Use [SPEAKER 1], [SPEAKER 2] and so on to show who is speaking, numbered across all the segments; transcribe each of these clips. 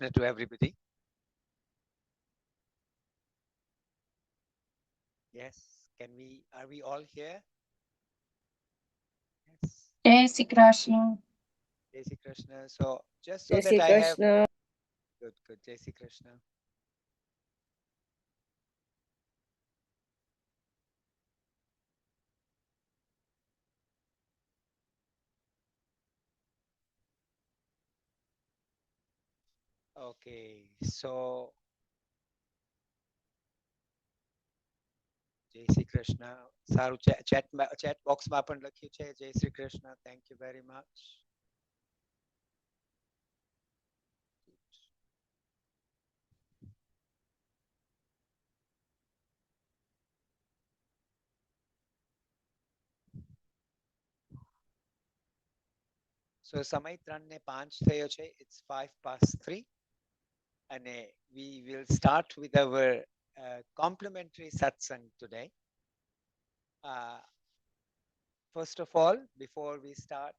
[SPEAKER 1] Krishna to everybody. Yes, are we all here? Yes.
[SPEAKER 2] Jai Shri Krishna.
[SPEAKER 1] Jai Shri Krishna. So just so
[SPEAKER 3] Jai
[SPEAKER 1] that
[SPEAKER 3] Shri
[SPEAKER 1] I have,
[SPEAKER 3] Krishna.
[SPEAKER 1] good, Jai Shri Krishna. Okay, so Jai Shri Krishna. સારું chat box માં પણ લખ્યું છે જય Shri Krishna. Thank you very much. So સમય 3:05 થયો છે. It's 3:05. And we will start with our complimentary satsang today. First of all, before we start,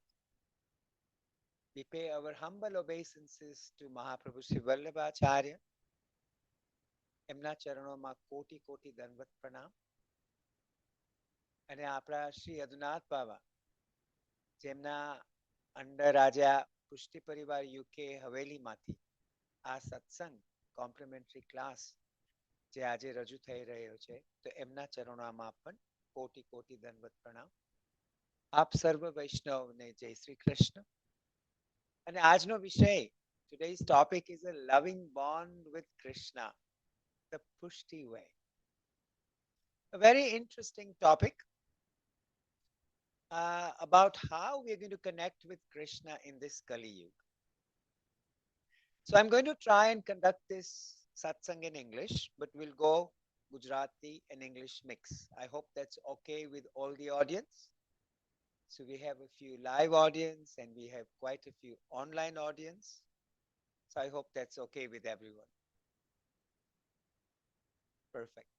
[SPEAKER 1] we pay our humble obeisances to Mahaprabhu Sri Vallabhacharya. એમના ચરણોમાં કોટી કોટી દંડવત પ્રણામ. અને આપણા શ્રી અદુનાથ બાબા જેમના અંડર આજે આ પુષ્ટિ પરિવાર યુકે હવેલીમાંથી આ સત્સંગ કોમ્પ્લિમેન્ટરી ક્લાસ જે આજે રજૂ થઈ રહ્યો છે તો એમના ચરણોમાં પણ કોટી કોટી દંડવત પ્રણામ. આપ સર્વ વૈષ્ણવને જય શ્રી કૃષ્ણ. અને આજનો વિષય, today's topic is a loving bond with Krishna, the Pushti way. A very interesting topic about how we are going to connect with Krishna in this Kali Yuga. So I'm going to try and conduct this satsang in English, but we'll go Gujarati and English mix. I hope that's okay with all the audience. So we have a few live audience and we have quite a few online audience. So I hope that's okay with everyone. Perfect.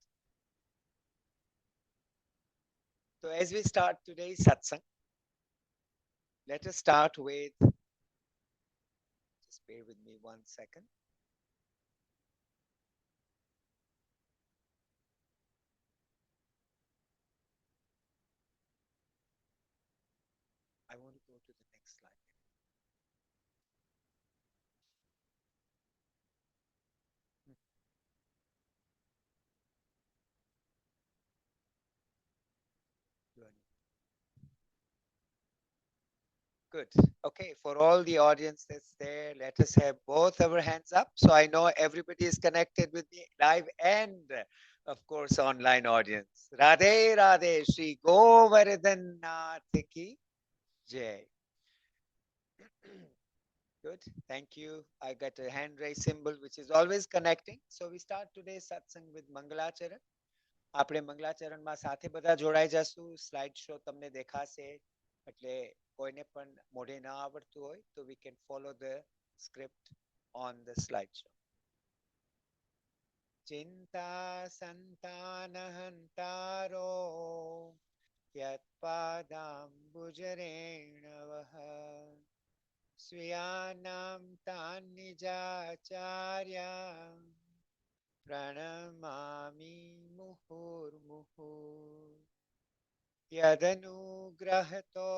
[SPEAKER 1] So as we start today's satsang, let us start with, just bear with me 1 second. I want to go to the next slide. Good. Okay, for all the audience that's there, let us have both our hands up. So I know everybody is connected with me live and, of course, online audience. Radhe Radhe Shri Govardhan Nath Ki Jai. Good. Thank you. I got a hand raise symbol, which is always connecting. So we start today's satsang with Mangalacharan. આપણે મંગલાચરણમાં સાથે બધા જોડાઈ જશું. Slide show તમને દેખાશે એટલે કોઈને પણ મોઢે ન આવડતું હોય તો we can follow the script on the slide show. ચિંતા સંતાનહંતારો યત્પાદાંબુજરેણવઃ સ્વીયાનાં તાन् નિજાચાર્યાં प्रणमामि मुहुर्मुहुः यदनुग्रहतो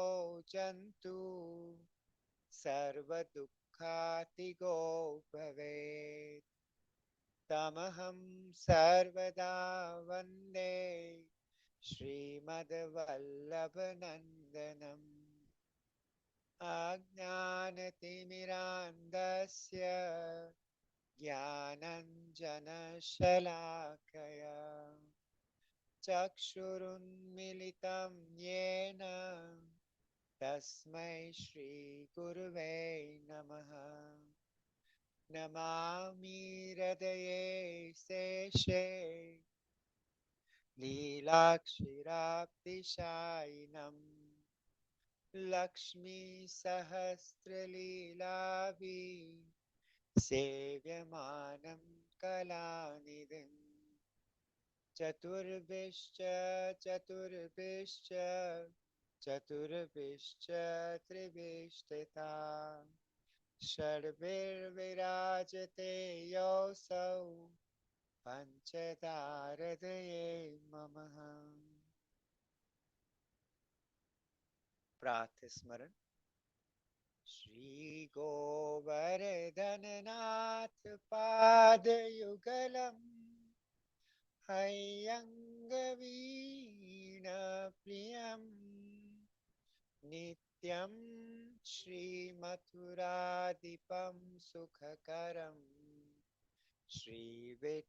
[SPEAKER 1] जन्तु सर्वदुःखातिगो भवेत् तमहं सर्वदा वन्दे श्रीमद्वल्लभनन्दनम् अज्ञानतिमिरान्धस्य ज्ञानञ्जनशलाकया चक्षुरुन्मिलितं येन तस्मै श्रीगुरुवे नमः. नमामि हृदये शेषे लीलाक्षिराब्धिशायिनम् लक्ष्मीसहस्रलीलाभि सेव्यमानं कलानिधिं चतुर्भिश्च चतुर्भिश्च त्रिभिष्टिता षड्भिर्विराजते योऽसौ पञ्चदारदये ममः। प्रातस्मरण। श्री गोवर्धननाथ पादयुगलम् हयङ्गवीणप्रियम् नित्यं श्रीमथुराधिपं सुखकरम् श्रीविठ्ठलेशं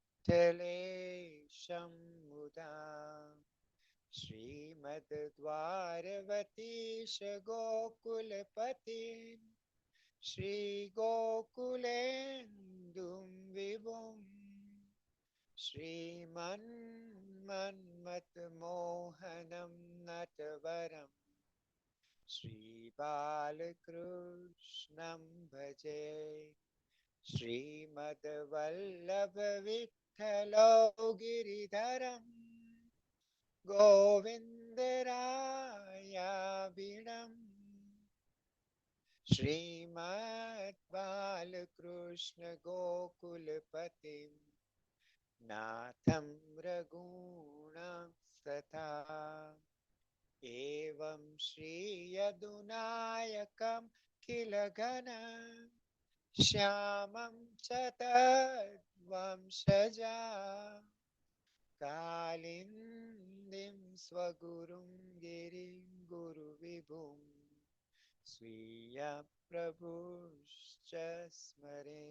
[SPEAKER 1] मुदा श्रीमद्द्वारवतीश गोकुलपतिं श्रीगोकुलेन्दुं विभुं श्रीमन्मन्मथमोहनं नटवरं श्रीबालकृष्णं भजे श्रीमद्वल्लभविठ्ठलो गिरिधरम् गोविन्दरायाभिणम् श्रीमद्बालकृष्ण गोकुलपतिं नाथं रघूणां एवं श्रीयदुनायकं किल घन श्यामं चतद्वंशजा कालिन्दीं स्वगुरुं गिरिं गुरुविभुं स्वीयप्रभुश्च स्मरे।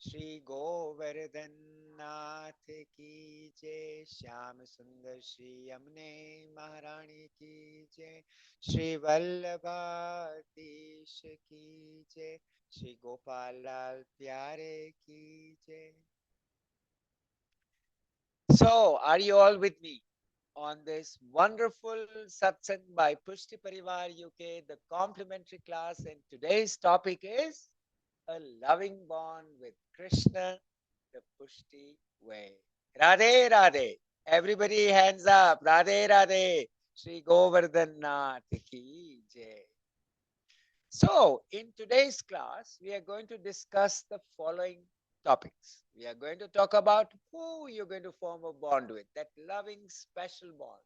[SPEAKER 1] श्री गोवर्धन नाथ की जय। श्याम सुंदर श्री यमुने महारानी की जय। श्री वल्लभाधीश की जय। श्री गोपाल लाल प्यारे की जय। So, are you all with me on this wonderful satsang by Pushti Parivar UK, the complimentary class? And today's topic is a loving bond with Krishna, the Pushti way. Radhe Radhe. Everybody hands up. Radhe Radhe. Shri Govardhan Nath ki jai. So, in today's class, we are going to discuss the following topics. We are going to talk about who you're going to form a bond with, that loving special bond.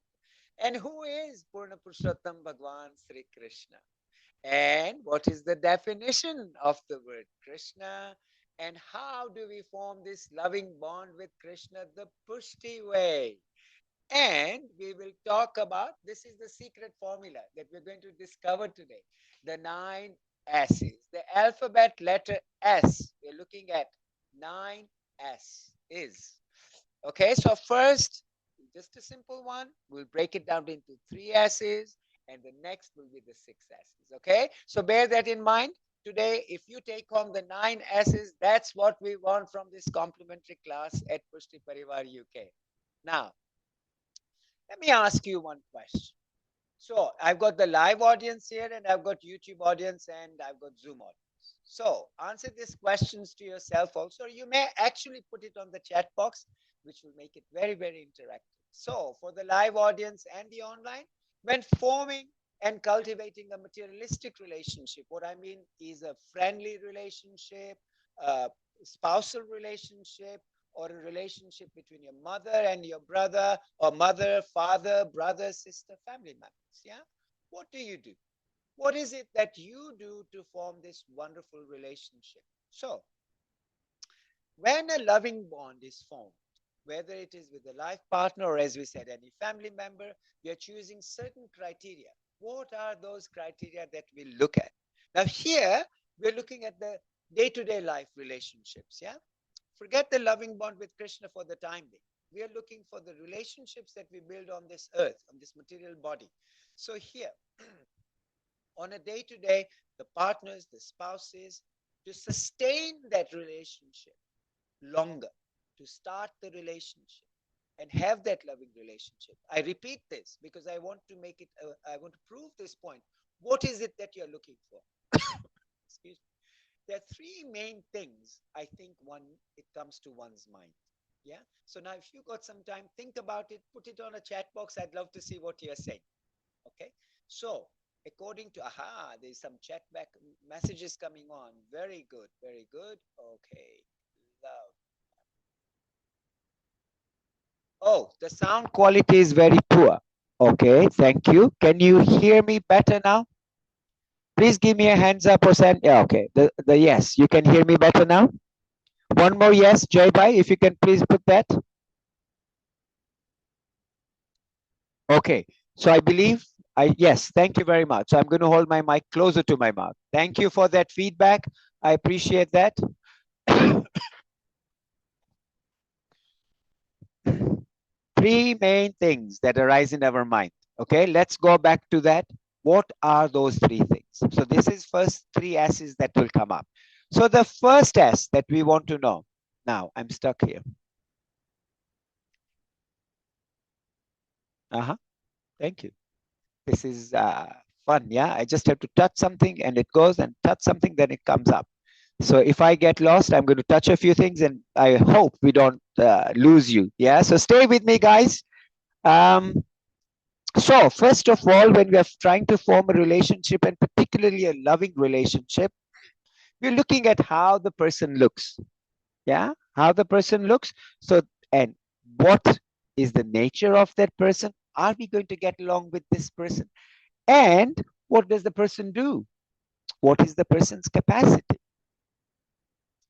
[SPEAKER 1] And who is Purna Purushottam Bhagwan Sri Krishna? And what is the definition of the word Krishna? And how do we form this loving bond with Krishna the Pushti way? And we will talk about, this is the secret formula that we're going to discover today, the 9 S's. The alphabet letter S, we're looking at 9 S is. Okay, so first, just a simple one, we'll break it down into 3 S's, and the next will be the 6 S's. Okay, so bear that in mind. Today, if you take home the 9 S's, that's what we want from this complimentary class at Pushti Parivar UK. Now, let me ask you one question. So I've got the live audience here, and I've got YouTube audience, and I've got Zoom audience. So answer these questions to yourself also. You may actually put it on the chat box, which will make it very, very interactive. So for the live audience and the online, when forming and cultivating a materialistic relationship, what I mean is a friendly relationship, a spousal relationship, or a relationship between your mother and your brother, or mother, father, brother, sister, family members. Yeah. What do you do? What is it that you do to form this wonderful relationship? So, when a loving bond is formed, whether it is with a life partner or, as we said, any family member, we are choosing certain criteria. What are those criteria that we look at? Now, here we're looking at the day-to-day life relationships. Yeah. Forget the loving bond with Krishna for the time being. We are looking for the relationships that we build on this earth, on this material body. So here, on a day-to-day, the partners, the spouses, to sustain that relationship longer, to start the relationship and have that loving relationship. I repeat this because I want to make it, I want to prove this point. What is it that you're looking for? Excuse me. There are 3 main things I think it comes to one's mind. Yeah. So now, if you got some time, think about it, put it on a chat box. I'd love to see what you're saying. Okay. So According to, aha, there's some chat back messages coming on. Very good, very good. Okay, love. Oh, the sound quality is very poor. Okay, thank you. Can you hear me better now? Please give me a hands up or send. Yeah, okay. The yes, you can hear me better now. One more yes, Joy Bhai, if you can please put that. Okay, so I believe yes, thank you very much. So I'm going to hold my mic closer to my mouth. Thank you for that feedback. I appreciate that. Three main things that arise in our mind. Okay, let's go back to that. What are those three things? So this is first three S's that will come up. So the first S that we want to know. Now, I'm stuck here. Uh-huh. Thank you. This is fun, yeah? I just have to touch something and it goes, and touch something, then it comes up. So if I get lost, I'm going to touch a few things, and I hope we don't lose you. Yeah, so stay with me, guys. So first of all, when we are trying to form a relationship, and particularly a loving relationship, we're looking at how the person looks. Yeah, how the person looks. So, and what is the nature of that person? Are we going to get along with this person? And what does the person do? What is the person's capacity?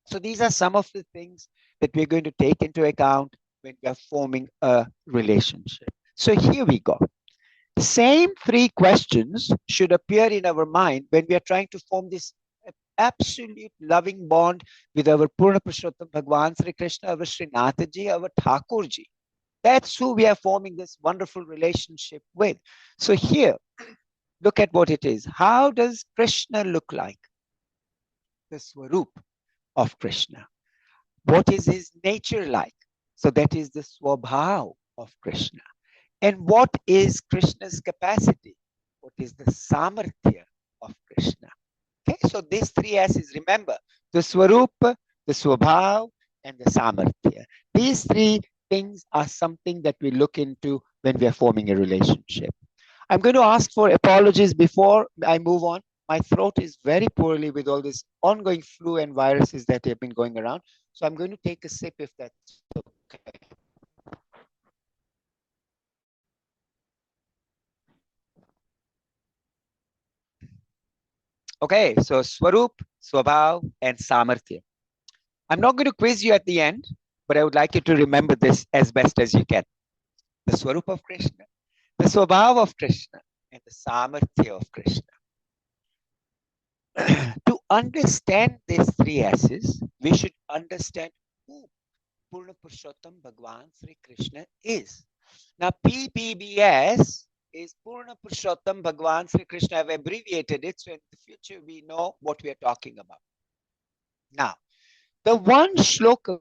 [SPEAKER 1] So these are some of the things that we're going to take into account when we are forming a relationship. So here we go. Same three questions should appear in our mind when we are trying to form this absolute loving bond with our Purna Purushottam Bhagwan Sri Krishna, our Srinathji, our Thakurji. That's who we are forming this wonderful relationship with. So here, look at what it is. How does Krishna look like? The Swarup of Krishna. What is his nature like? So that is the Swabhav of Krishna. And what is Krishna's capacity? What is the Samarthya of Krishna? Okay, so these three S's, remember, the Swarup, the Swabhav, and the Samarthya. These three things are something that we look into when we are forming a relationship. I'm going to ask for apologies before I move on. My throat is very poorly with all this ongoing flu and viruses that have been going around. So I'm going to take a sip if that's okay. Okay, so Swarup, Swabhav, and Samarthya. I'm not going to quiz you at the end, but I would like you to remember this as best as you can. The Swarup of Krishna, the Swabhav of Krishna, and the Samarthya of Krishna. To understand these three S's, we should understand who Purna Purushottam Bhagwan Sri Krishna is. Now, PPBS is Purna Purushottam Bhagwan Sri Krishna. I've abbreviated it, so in the future we know what we are talking about. Now, the one shloka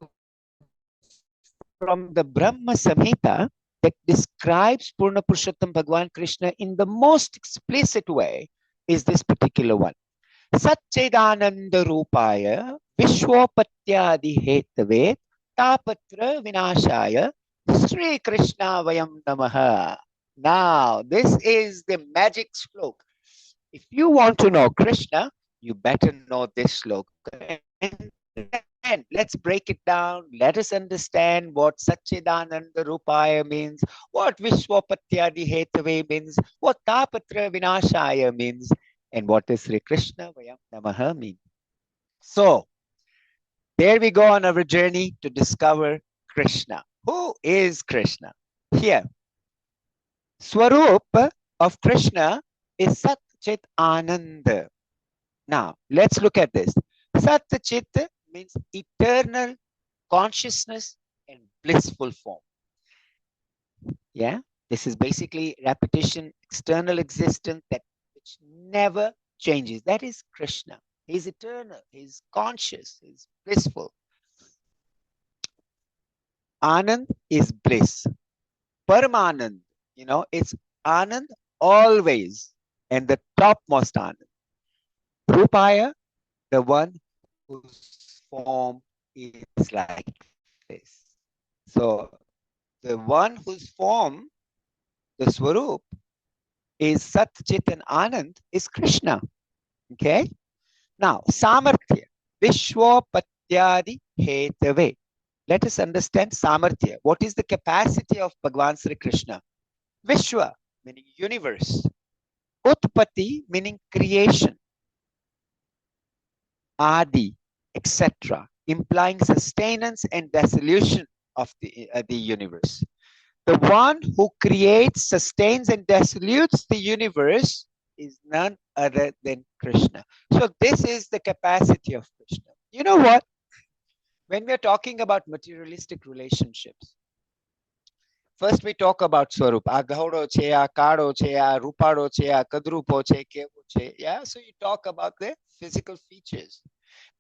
[SPEAKER 1] from the Brahma Samhita that describes Purna Purushottam Bhagwan Krishna in the most explicit way is this particular one. Satchidananda Rupaya Vishwapatyadi Hetave Tapatra Vinashaya Sri Krishna Vayam Namaha. Now, this is the magic sloka. If you want to know Krishna, you better know this sloka. And let's break it down. Let us understand what Satchidananda Rupaya means, what Vishwapatyadi Hetave means, what Tapatra Vinashaya means, and what does Sri Krishna Vayam Namaha mean. So, there we go on our journey to discover Krishna. Who is Krishna? Here, Swarup of Krishna is Sat Chit Ananda. Now, let's look at this. Sat Chit means eternal consciousness and blissful form. Yeah, this is basically repetition, external existence that which never changes. That is Krishna. He's eternal, he's conscious, he's blissful. Anand is bliss. Paramanand, it's Anand always, and the topmost Anand. Rupaya, the one whose form is like this. So the one whose form, the Swarup, is Sat, Chit and Anand is Krishna. Okay. Now, Samarthya, Vishwapatyadi Hetave. Let us understand Samarthya. What is the capacity of Bhagavan Sri Krishna? Vishwa, meaning universe. Utpatti, meaning creation. Adi, etc., implying sustenance and dissolution of the universe. The one who creates, sustains, and dissolutes the universe is none other than Krishna. So this is the capacity of Krishna. You know what? When we're talking about materialistic relationships, first we talk about Swarup. A gaudo che, a kado che, a rupado che, a kadrupo che, kevo che. Yeah, so you talk about the physical features.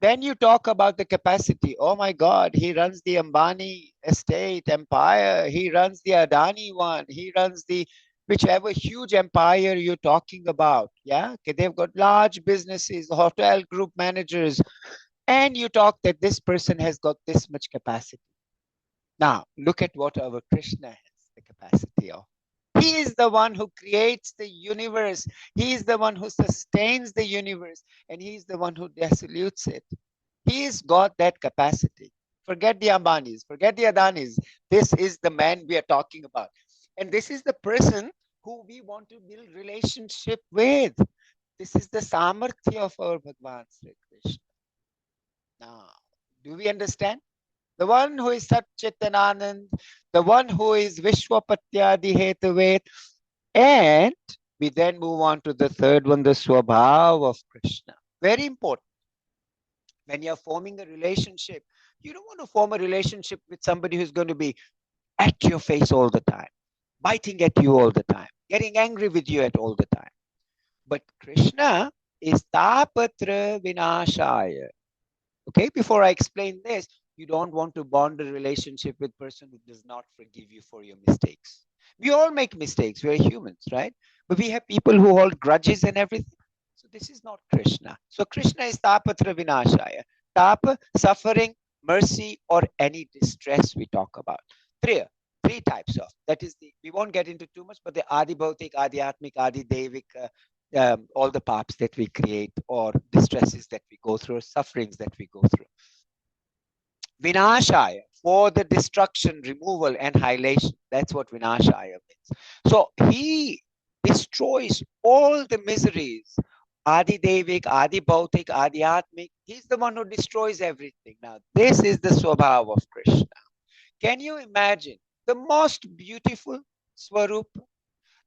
[SPEAKER 1] Then you talk about the capacity. Oh my God, he runs the Ambani estate empire. He runs the Adani one. He runs the whichever huge empire you're talking about. Yeah, okay, they've got large businesses, hotel group managers, and you talk that this person has got this much capacity. Now, look at what our Krishna has the capacity of. He is the one who creates the universe. He is the one who sustains the universe, and he is the one who dissolutes it. He's got that capacity. Forget the Ambanis, forget the Adanis. This is the man we are talking about. And this is the person who we want to build relationship with. This is the samarthya of our Bhagavan Sri Krishna. Now, do we understand? The one who is Sat Chitananand, the one who is Vishwapatyadi Hetave, and we then move on to the third one, the Swabhav of Krishna. Very important. When you're forming a relationship, you don't want to form a relationship with somebody who's going to be at your face all the time, biting at you all the time, getting angry with you at all the time. But Krishna is Tapatra Vinashaya. Okay, before I explain this, you don't want to bond a relationship with a person who does not forgive you for your mistakes. We all make mistakes. We're humans, right? But we have people who hold grudges and everything. So this is not Krishna. So Krishna is Tapatra Vinashaya. Tapa, suffering, mercy, or any distress we talk about. Three types of. That is we won't get into too much, but the Adi Bhautik, Adi Atmik, Adi Devik, all the paps that we create or distresses that we go through, sufferings that we go through. Vinashaya, for the destruction, removal, annihilation. That's what Vinashaya means. So he destroys all the miseries. Adi Devik, Adi Bhautik, Adi Atmik. He's the one who destroys everything. Now, this is the Swabhav of Krishna. Can you imagine the most beautiful Swarup,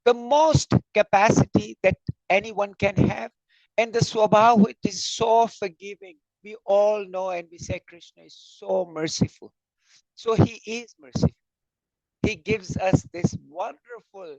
[SPEAKER 1] the most capacity that anyone can have, and the Swabhav, it is so forgiving. We all know and we say Krishna is so merciful. So he is merciful. He gives us this wonderful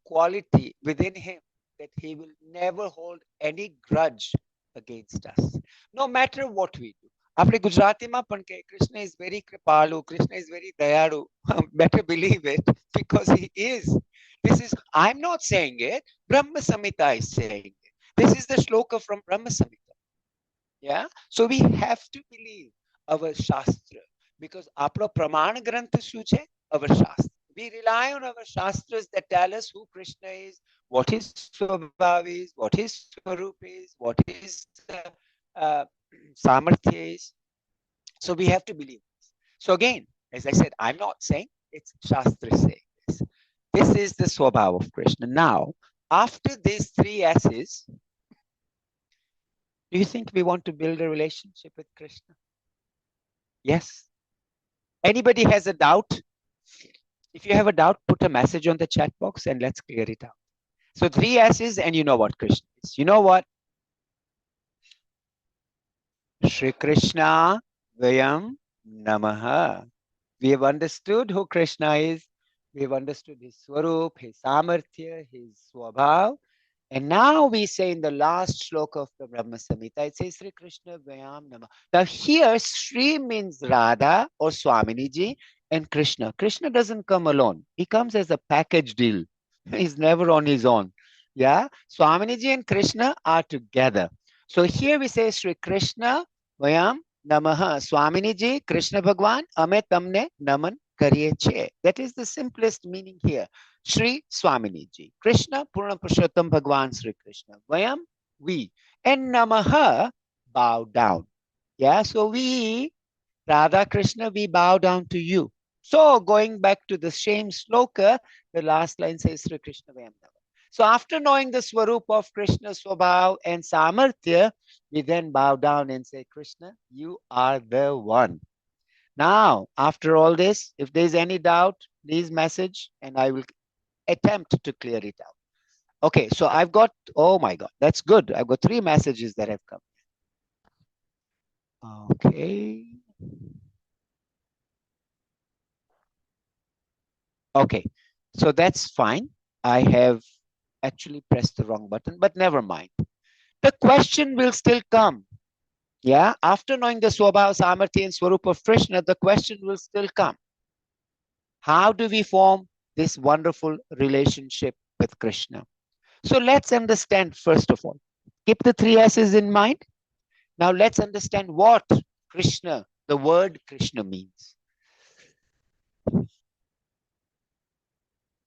[SPEAKER 1] quality within him that he will never hold any grudge against us, no matter what we do. After Gujarati ma Krishna is very kripalu, Krishna is very dayalu. Better believe it, because he is. This is, I'm not saying it, Brahma Samhita is saying it. This is the shloka from Brahma Samhita. Yeah, so we have to believe our Shastra, because apno Pramana Grantha Shuche, our Shastra. We rely on our Shastras that tell us who Krishna is, what his Swabhav is, what his Swarup is, what his Samarthya is. So we have to believe this. So again, as I said, I'm not saying, it's Shastra saying this. This is the Swabhav of Krishna. Now, after these three S's, do you think we want to build a relationship with Krishna? Yes. Anybody has a doubt? If you have a doubt, put a message on the chat box and let's clear it out. So three S's, and you know what Krishna is. You know what? Shri Krishna Vayam Namaha. We have understood who Krishna is. We have understood his Swarup, his Samarthya, his Swabhav. And now we say in the last shloka of the Brahma Samhita, it says Sri Krishna Vayam Nama. Now here, Shri means Radha or Swaminiji and Krishna. Krishna doesn't come alone. He comes as a package deal. He's never on his own. Yeah. Swaminiji and Krishna are together. So here we say Sri Krishna Vayam Namaha. Swaminiji, Krishna Bhagwan, Ame Tamne Naman Kariye Che. That is the simplest meaning here.
[SPEAKER 2] Shri Swamini ji. Krishna, Purna Purushottam Bhagwan Sri Krishna. Vayam, we. And Namaha, bow down. Yeah, so we, Radha Krishna, we bow down to you. So going back to the same sloka, the last line says Sri Krishna Vayam Namaha. So after knowing the Swarup of Krishna, Swabhav and Samarthya, we then bow down and say, Krishna, you are the one. Now, after all this, if there's any doubt, please message and I will attempt to clear it out. Okay, so I've got, oh my God, that's good. I've got 3 messages that have come. Okay. Okay, so that's fine. I have actually pressed the wrong button, but never mind. The question will still come. Yeah, after knowing the Swabhav, Samarthya and Swarup of Krishna, the question will still come. How do we form this wonderful relationship with Krishna? So let's understand first of all. Keep the 3 S's in mind. Now let's understand what Krishna, the word Krishna means.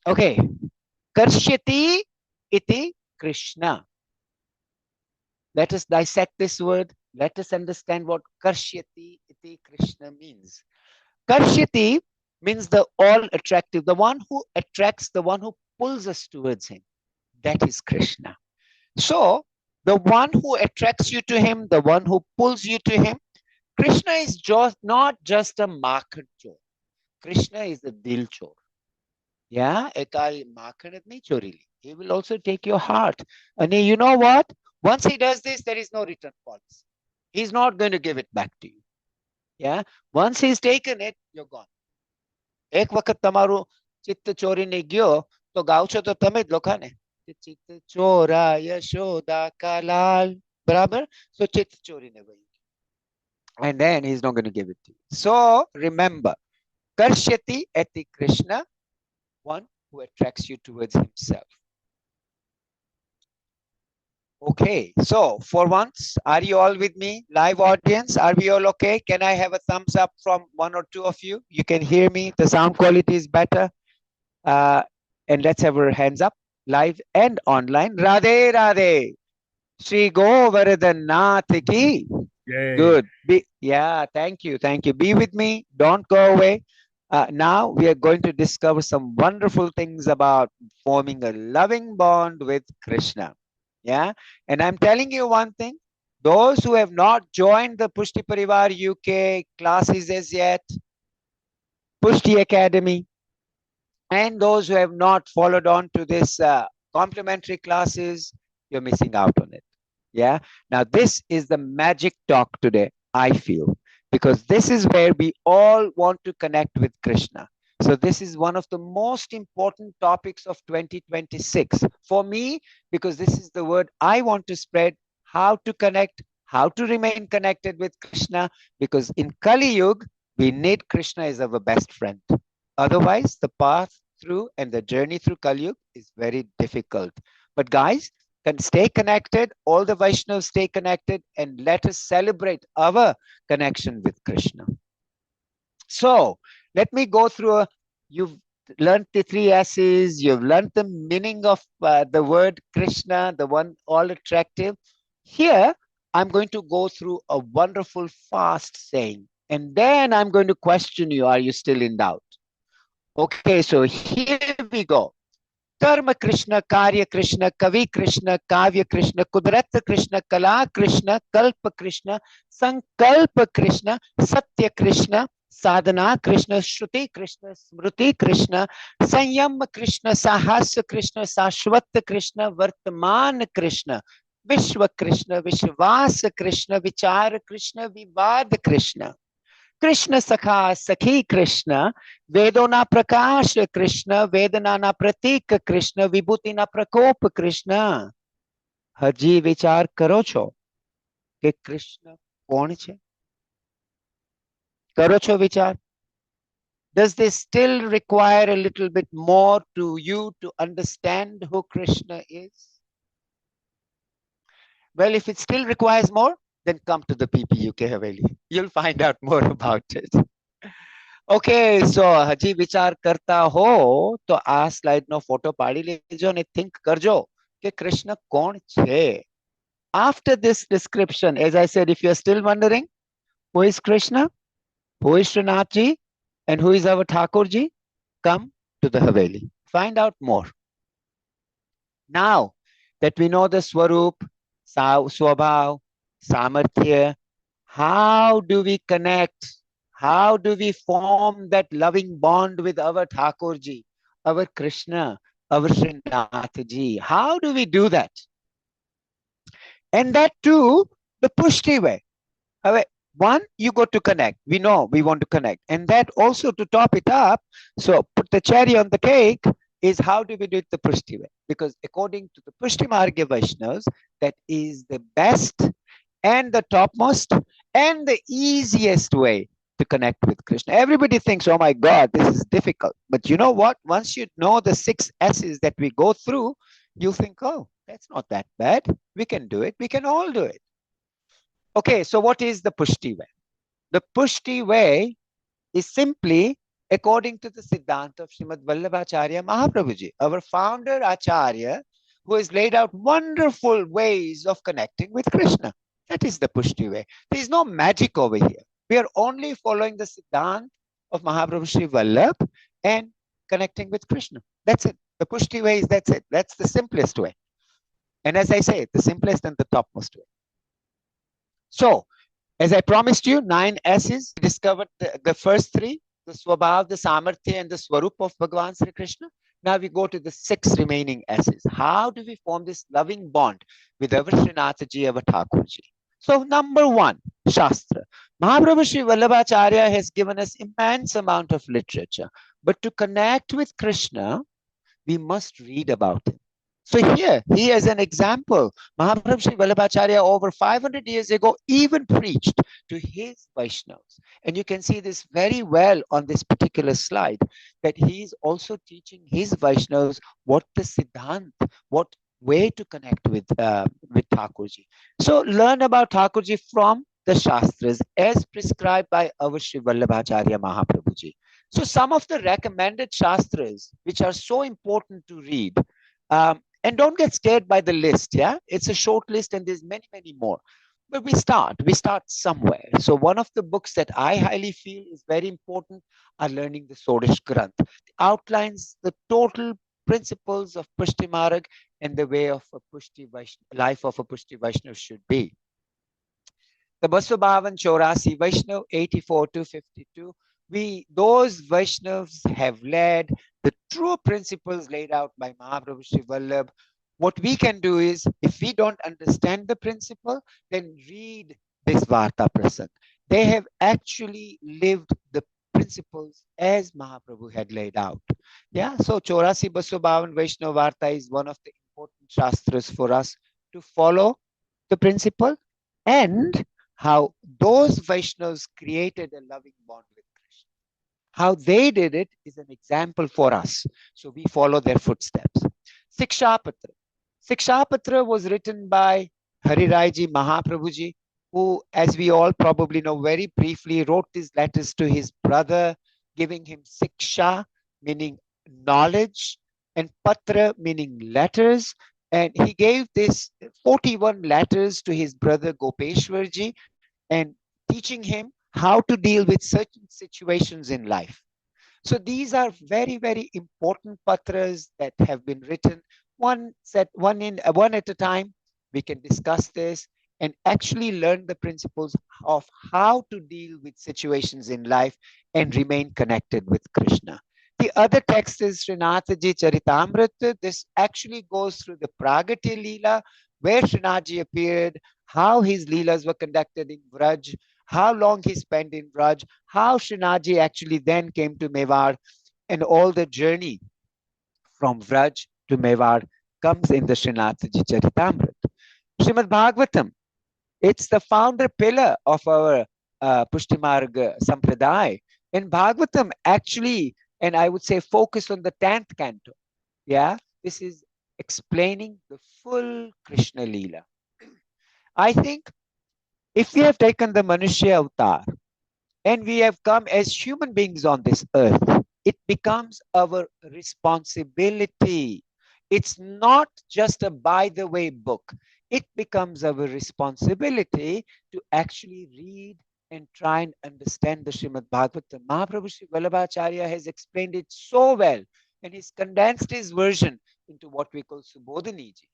[SPEAKER 2] Okay, Karshyati iti Krishna. Let us dissect this word. Let us understand what Karshyati iti Krishna means. Karshyati means the all attractive, the one who attracts, the one who pulls us towards him. That is Krishna. So, the one who attracts you to him, the one who pulls you to him, Krishna is just not just a makhan chor. Krishna is the dil chor. Yeah, ekal makhan nahi chorili. He will also take your heart. And you know what? Once he does this, there is no return policy. He's not going to give it back to you. Yeah, once he's taken it, you're gone. એક વખત તમારું ચિત્ત ચોરીને ગયો તો ગાવ છો તો તમે જ લોકોને ચિત્ત ચોરા યશોદા કાલાલ બરાબર so ચિત્ત ચોરીને ગયું and then he's not going to give it to you. So remember, Karshyati eti Krishna, one who attracts you towards himself. Okay, so for once, are you all with me? Live audience, are we all okay? Can I have a thumbs up from 1 or 2 of you? You can hear me, the sound quality is better. And let's have our hands up, live and online. Radhe Radhe. Shri Govardhan Nath ki.
[SPEAKER 3] Yay.
[SPEAKER 2] Good. Yeah, thank you. Thank you. Be with me. Don't go away. Now we are going to discover some wonderful things about forming a loving bond with Krishna. Yeah. And I'm telling you one thing. Those who have not joined the Pushti Parivar UK classes as yet, Pushti Academy, and those who have not followed on to this complimentary classes, you're missing out on it. Yeah. Now, this is the magic talk today, I feel, because this is where we all want to connect with Krishna. So this is one of the most important topics of 2026 for me, because this is the word I want to spread, how to connect, how to remain connected with Krishna, because in Kali Yuga, we need Krishna as our best friend. Otherwise, the path through and the journey through Kali Yuga is very difficult. But guys, stay connected. All the Vaishnavas stay connected and let us celebrate our connection with Krishna. So let me go through. You've learned the 3 S's. You've learned the meaning of the word Krishna, the one all attractive. Here, I'm going to go through a wonderful fast saying. And then I'm going to question you. Are you still in doubt? Okay, so here we go. Karma Krishna, Karya Krishna, Kavi Krishna, Kavya Krishna, Kudrat Krishna, Kala Krishna, Kalpa Krishna, Sankalpa Krishna, Satya Krishna, Sadhana Krishna, Shruti Krishna, Smruti Krishna, Sanyam Krishna, Sahasya Krishna, Sashwat Krishna, Vartaman Krishna, Vishwa Krishna, Vishvasa Krishna, Vichara Krishna, Vivad Krishna. Krishna Sakha, Sakhi Krishna, Vedona Prakash Krishna, Vedanana Pratik Krishna, Vibhutina Prakop Krishna. Haji vichar karo છો કે કૃષ્ણ કોણ છે? કરો છો વિચાર? Does this still require a little bit more to you to understand who Krishna is? Well, if it still requires more, then come to the PPUK Haveli. You'll find out more about it. Okay, so હજી વિચાર કરતા હો તો આ slide નો photo પાડી લેજો અને think કરજો કે કૃષ્ણ કોણ છે. After this description, as I said, if you're still wondering who is Krishna, who is Srinathji, and who is our Thakurji, come to the Haveli. Find out more. Now that we know the Swarup, Swabhav, Samarthya, how do we connect? How do we form that loving bond with our Thakurji, our Krishna, our Srinathji? How do we do that? And that too, the Pushti way. One, you got to connect. We know we want to connect. And that also to top it up, so put the cherry on the cake, is how do we do it the Pushti way? Because according to the Pushti Marga Vaishnavas, that is the best and the topmost and the easiest way to connect with Krishna. Everybody thinks, oh my God, this is difficult. But you know what? Once you know the 6 S's that we go through, you think, oh, that's not that bad. We can do it. We can all do it. Okay, so what is the Pushti way? The Pushti way is simply according to the Siddhanta of Srimad Vallabhacharya Mahaprabhuji, our founder Acharya, who has laid out wonderful ways of connecting with Krishna. That is the Pushti way. There is no magic over here. We are only following the Siddhanta of Mahaprabhu Sri Vallabh and connecting with Krishna. That's it. The Pushti way is that's it. That's the simplest way. And as I say, the simplest and the topmost way. So, as I promised you, 9 S's. We discovered the first 3, the Swabhav, the Samarthya, and the Swarup of Bhagavan Sri Krishna. Now we go to the 6 remaining S's. How do we form this loving bond with our Srinathji, our Thakurji? So, number 1, Shastra. Mahaprabhu Sri Vallabhacharya has given us immense amount of literature. But to connect with Krishna, we must read about him. So here, he as an example, Mahaprabhu Sri Vallabhacharya over 500 years ago even preached to his Vaishnavas. And you can see this very well on this particular slide, that he is also teaching his Vaishnavas what the Siddhant, what way to connect with Thakurji. So learn about Thakurji from the Shastras as prescribed by our Sri Vallabhacharya Mahaprabhuji. So some of the recommended Shastras, which are so important to read, and don't get scared by the list, yeah? It's a short list and there's many, many more. But we start somewhere. So one of the books that I highly feel is very important are learning the Sodish Granth. It outlines the total principles of Pushtimarg and the way of a life of a Pushti Vaishnav should be. The Basubhavan Chaurasi Vaishnav 84 to 52. Those Vaishnavas have led the true principles laid out by Mahaprabhu Sri Vallabh. What we can do is, if we don't understand the principle, then read this Varta Prasad. They have actually lived the principles as Mahaprabhu had laid out. Yeah, so Chaurasi Basubhavan Vaishnava Varta is one of the important Shastras for us to follow the principle, and how those Vaishnavas created a loving bond with Krishna. How they did it is an example for us. So we follow their footsteps. Sikshapatra. Sikshapatra was written by Hariraiji Mahaprabhuji, who, as we all probably know very briefly, wrote these letters to his brother, giving him Siksha, meaning knowledge, and Patra, meaning letters. And he gave this 41 letters to his brother Gopeshwarji and teaching him how to deal with certain situations in life. So these are very, very important patras that have been written one at a time. We can discuss this and actually learn the principles of how to deal with situations in life and remain connected with Krishna. The other text is Srinathji Charitamrita. This actually goes through the Pragati Leela, where Srinathji appeared, how his Leelas were conducted in Vraj, how long he spent in Vraj, how Srinathji actually then came to Mewar, and all the journey from Vraj to Mewar comes in the Srinathji Charitamrita. Srimad Bhagavatam, it's the founder pillar of our Pushtimarg Sampradaya. And Bhagavatam actually, and I would say focus on the 10th canto. Yeah, this is explaining the full Krishna Leela. I think if we have taken the Manushya avatar and we have come as human beings on this earth. It becomes our responsibility. It's not just a by the way book. It becomes our responsibility to actually read and try and understand the Srimad Bhagavatam. Mahaprabhu Sri Vallabhacharya has explained it so well, and he's condensed his version into what we call Subodhaniji.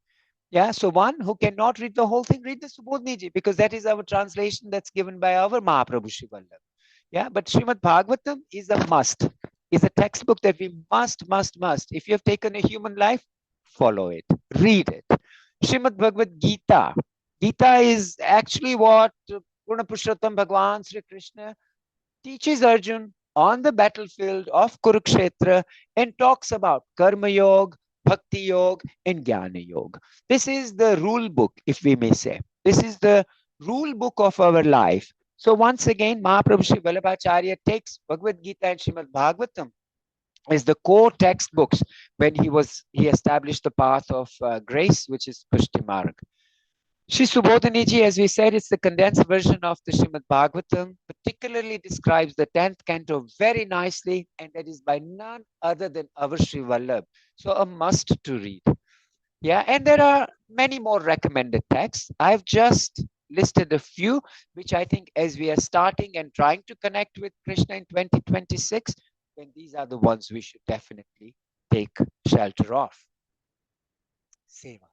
[SPEAKER 2] Yeah, so one who cannot read the whole thing, read the Subodhniji, because that is our translation that's given by our Mahaprabhu Sri Vallabh. Yeah, but Srimad Bhagavatam is a must, is a textbook that we must. If you have taken a human life, follow it, read it. Srimad Bhagavad Gita. Gita is actually what Purna Purushottam Bhagwan Sri Krishna teaches Arjun on the battlefield of Kurukshetra and talks about Karma Yoga, Bhakti Yoga, and Jnana Yoga. This is the rule book, if we may say. This is the rule book of our life. So once again, Mahaprabhu Sri Vallabhacharya takes Bhagavad Gita and Srimad Bhagavatam as the core textbooks when he established the path of grace, which is Pushtimarg. Shri Subodhaniji, as we said, it's the condensed version of the Srimad Bhagavatam, particularly describes the 10th canto very nicely, and that is by none other than our Sri Vallabh. So a must to read. Yeah, and there are many more recommended texts. I've just listed a few, which I think as we are starting and trying to connect with Krishna in 2026, then these are the ones we should definitely take shelter of. Seva.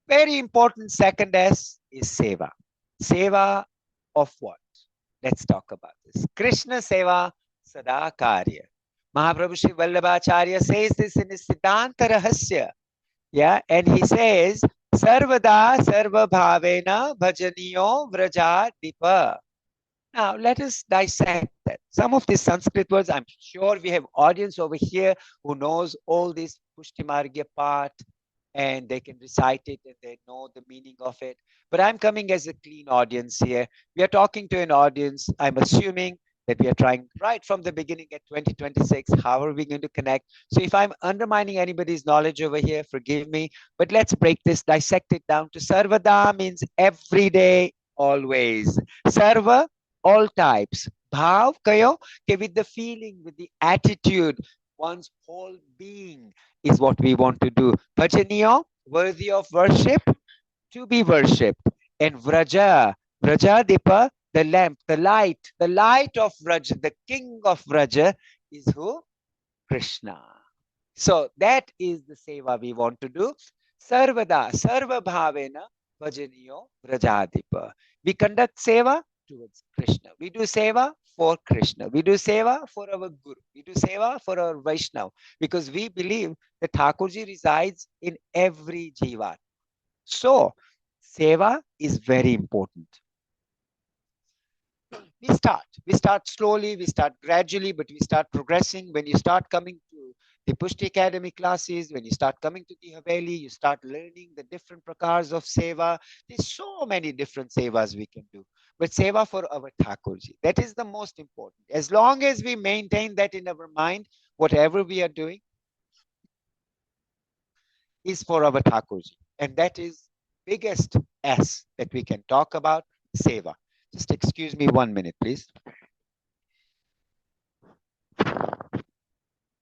[SPEAKER 2] Very important second S is Seva. Seva of what? Let's talk about this. Krishna Seva Sada Karya. Mahaprabhu Sri Vallabhacharya says this in his Siddhanta Rahasya. Yeah, and he says, Sarvada Sarva Bhavena Bhajaniyo Vraja Dipa. Now, let us dissect that. Some of these Sanskrit words, I'm sure we have audience over here who knows all this Pushtimargya part, and they can recite it and they know the meaning of it. But I'm coming as a clean audience here. We are talking to an audience. I'm assuming that we are trying right from the beginning at 2026. How are we going to connect? So if I'm undermining anybody's knowledge over here, forgive me. But let's break this, dissect it down to Sarvada means every day, always. Sarva, all types. Bhav, kayo, okay, with the feeling, with the attitude, one's whole being is what we want to do. Bhajaniya, worthy of worship, to be worshipped. And Vraja, Vrajadipa, the lamp, the light of Vraja, the king of Vraja is who? Krishna. So that is the seva we want to do. Sarvada, Sarva Bhavena, Bhajaniyo, Vrajadipa. We conduct seva towards Krishna. We do seva for Krishna. We do seva for our Guru. We do seva for our Vaishnav. Because we believe that Thakurji resides in every jiva. So, seva is very important. We start slowly, we start gradually, but we start progressing. When you start coming to the Pushti Academy classes, when you start coming to the Haveli, you start learning the different prakars of seva. There's so many different sevas we can do. But seva for our Thakurji, that is the most important. As long as we maintain that in our mind, whatever we are doing is for our Thakurji. And that is biggest S that we can talk about, seva. Just excuse me 1 minute, please.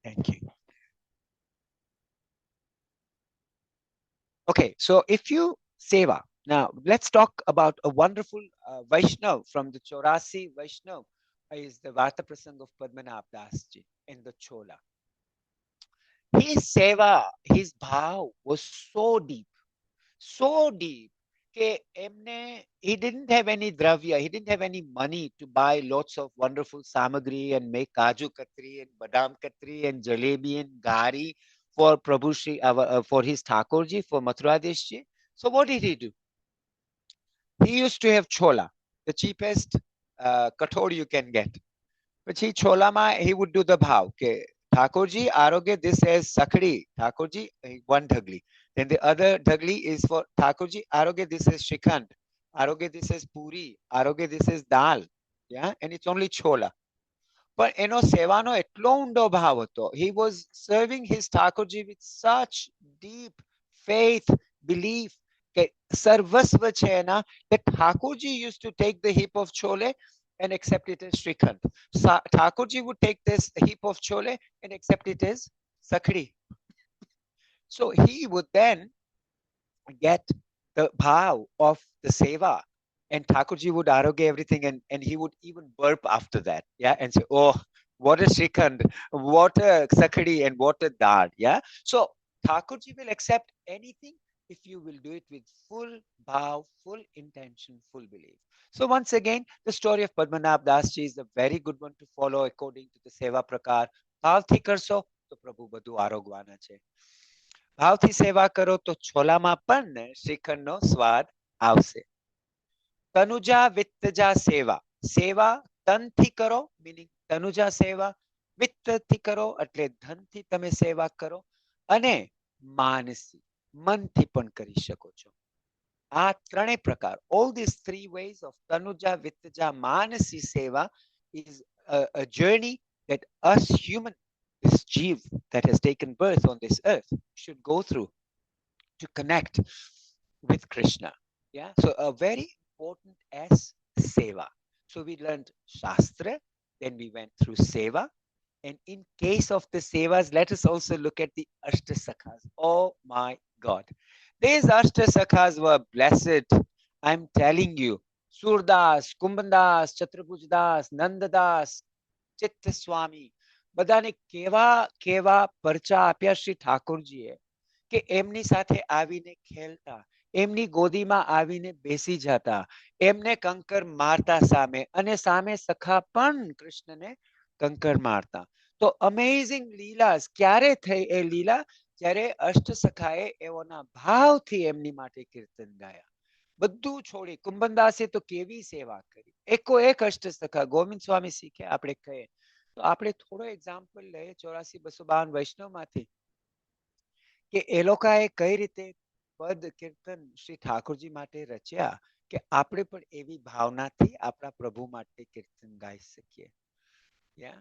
[SPEAKER 2] Thank you. Okay, so if you seva, now let's talk about a wonderful Vaishnav from the Chaurasi Vaishnav is the Varta Prasang of Padmanabh Das ji in the Chola. His seva, his bhav was so deep he didn't have any dravya, he didn't have any money to buy lots of wonderful samagri and make kaju katri and badam katri and jalebi and gari for Prabhu Shri, for his Thakurji, for Mathuradesh. So what did he do? He used to have chola, the cheapest kathod you can get. But chola ma, he would do the bhav. Okay. Thakurji, Arogya, this is Sakri. Thakurji, one dhagli. Then the other dhagli is for Thakurji, Arogya, this is Shikhand. Arogya, this is Puri. Arogya, this is Dal. Yeah, and it's only chola. But sevano etlo undo bhav hato. He was serving his Thakurji with such deep faith, belief, sarvasva chena, that Thakurji used to take the heap of chole and accept it as Shrikhand. Thakurji would take this heap of chole and accept it as Sakhri. So he would then get the bhav of the seva. And Thakurji would arroge everything, and he would even burp after that. Yeah. And say, oh, what a Srikhand, what a Sakhri, and what a dal. Yeah. So Thakurji will accept anything if you will do it with full bhav, full intention, full belief. So once again, the story of Padmanabh Das ji is a very good one to follow according to the seva prakar. Bhavથી કરશો તો પ્રભુ બધું આરોગવાના છે. ભાવથી સેવા કરો તો છોલામાં પણ શ્રીખંડનો સ્વાદ આવશે. તનુજા વિત્તજા સેવા. સેવા તનથી કરો, મીનિંગ તનુજા સેવા. વિત્તથી કરો એટલે ધનથી તમે સેવા કરો, અને માનસી મનથી પણ કરી શકો છો. આ ત્રણેય પ્રકાર, all these three ways of tanuja vittaja manasi seva is a journey that us human, this jeev that has taken birth on this earth, should go through to connect with Krishna. Yeah, so a very important as seva. So we learned shastra, then we went through seva, and in case of the sevas, let us also look at the Ashtasakhas. Oh my God. These Ashtasakhas were blessed. I'm telling you. Surdas, Kumbhandas, Chaturabhujdas, Nandadas, Chittaswami. બધાને કેવા કેવા પરચા આપ્યા શ્રી ઠાકોરજીએ કે એમની સાથે આવીને ખેલતા, એમની ગોદીમાં આવીને બેસી જતા, એમને કંકર મારતા સામે, અને સામે સખા પણ કૃષ્ણને કંકર મારતા. તો અમેઝિંગ લીલાસ ક્યારે થઈ એ લીલા? જ્યારે અષ્ટ સખાએ એઓના ભાવથી એમની માટે કીર્તન ગાયા. બધું છોડી કુંભનદાસે તો કેવી સેવા કરી. એકો એક અષ્ટ સખા ગોવિંદ સ્વામી શીખે આપણે કહીએ તો આપણે થોડો એક્ઝામ્પલ લઈએ 84-252 વૈષ્ણવમાંથી કે એ લોકોએ કઈ રીતે પદ કીર્તન શ્રી ઠાકોરજી માટે રચ્યા કે આપણે પણ એવી ભાવનાથી આપણા પ્રભુ માટે કીર્તન ગાઈ શકીએ. Yeah.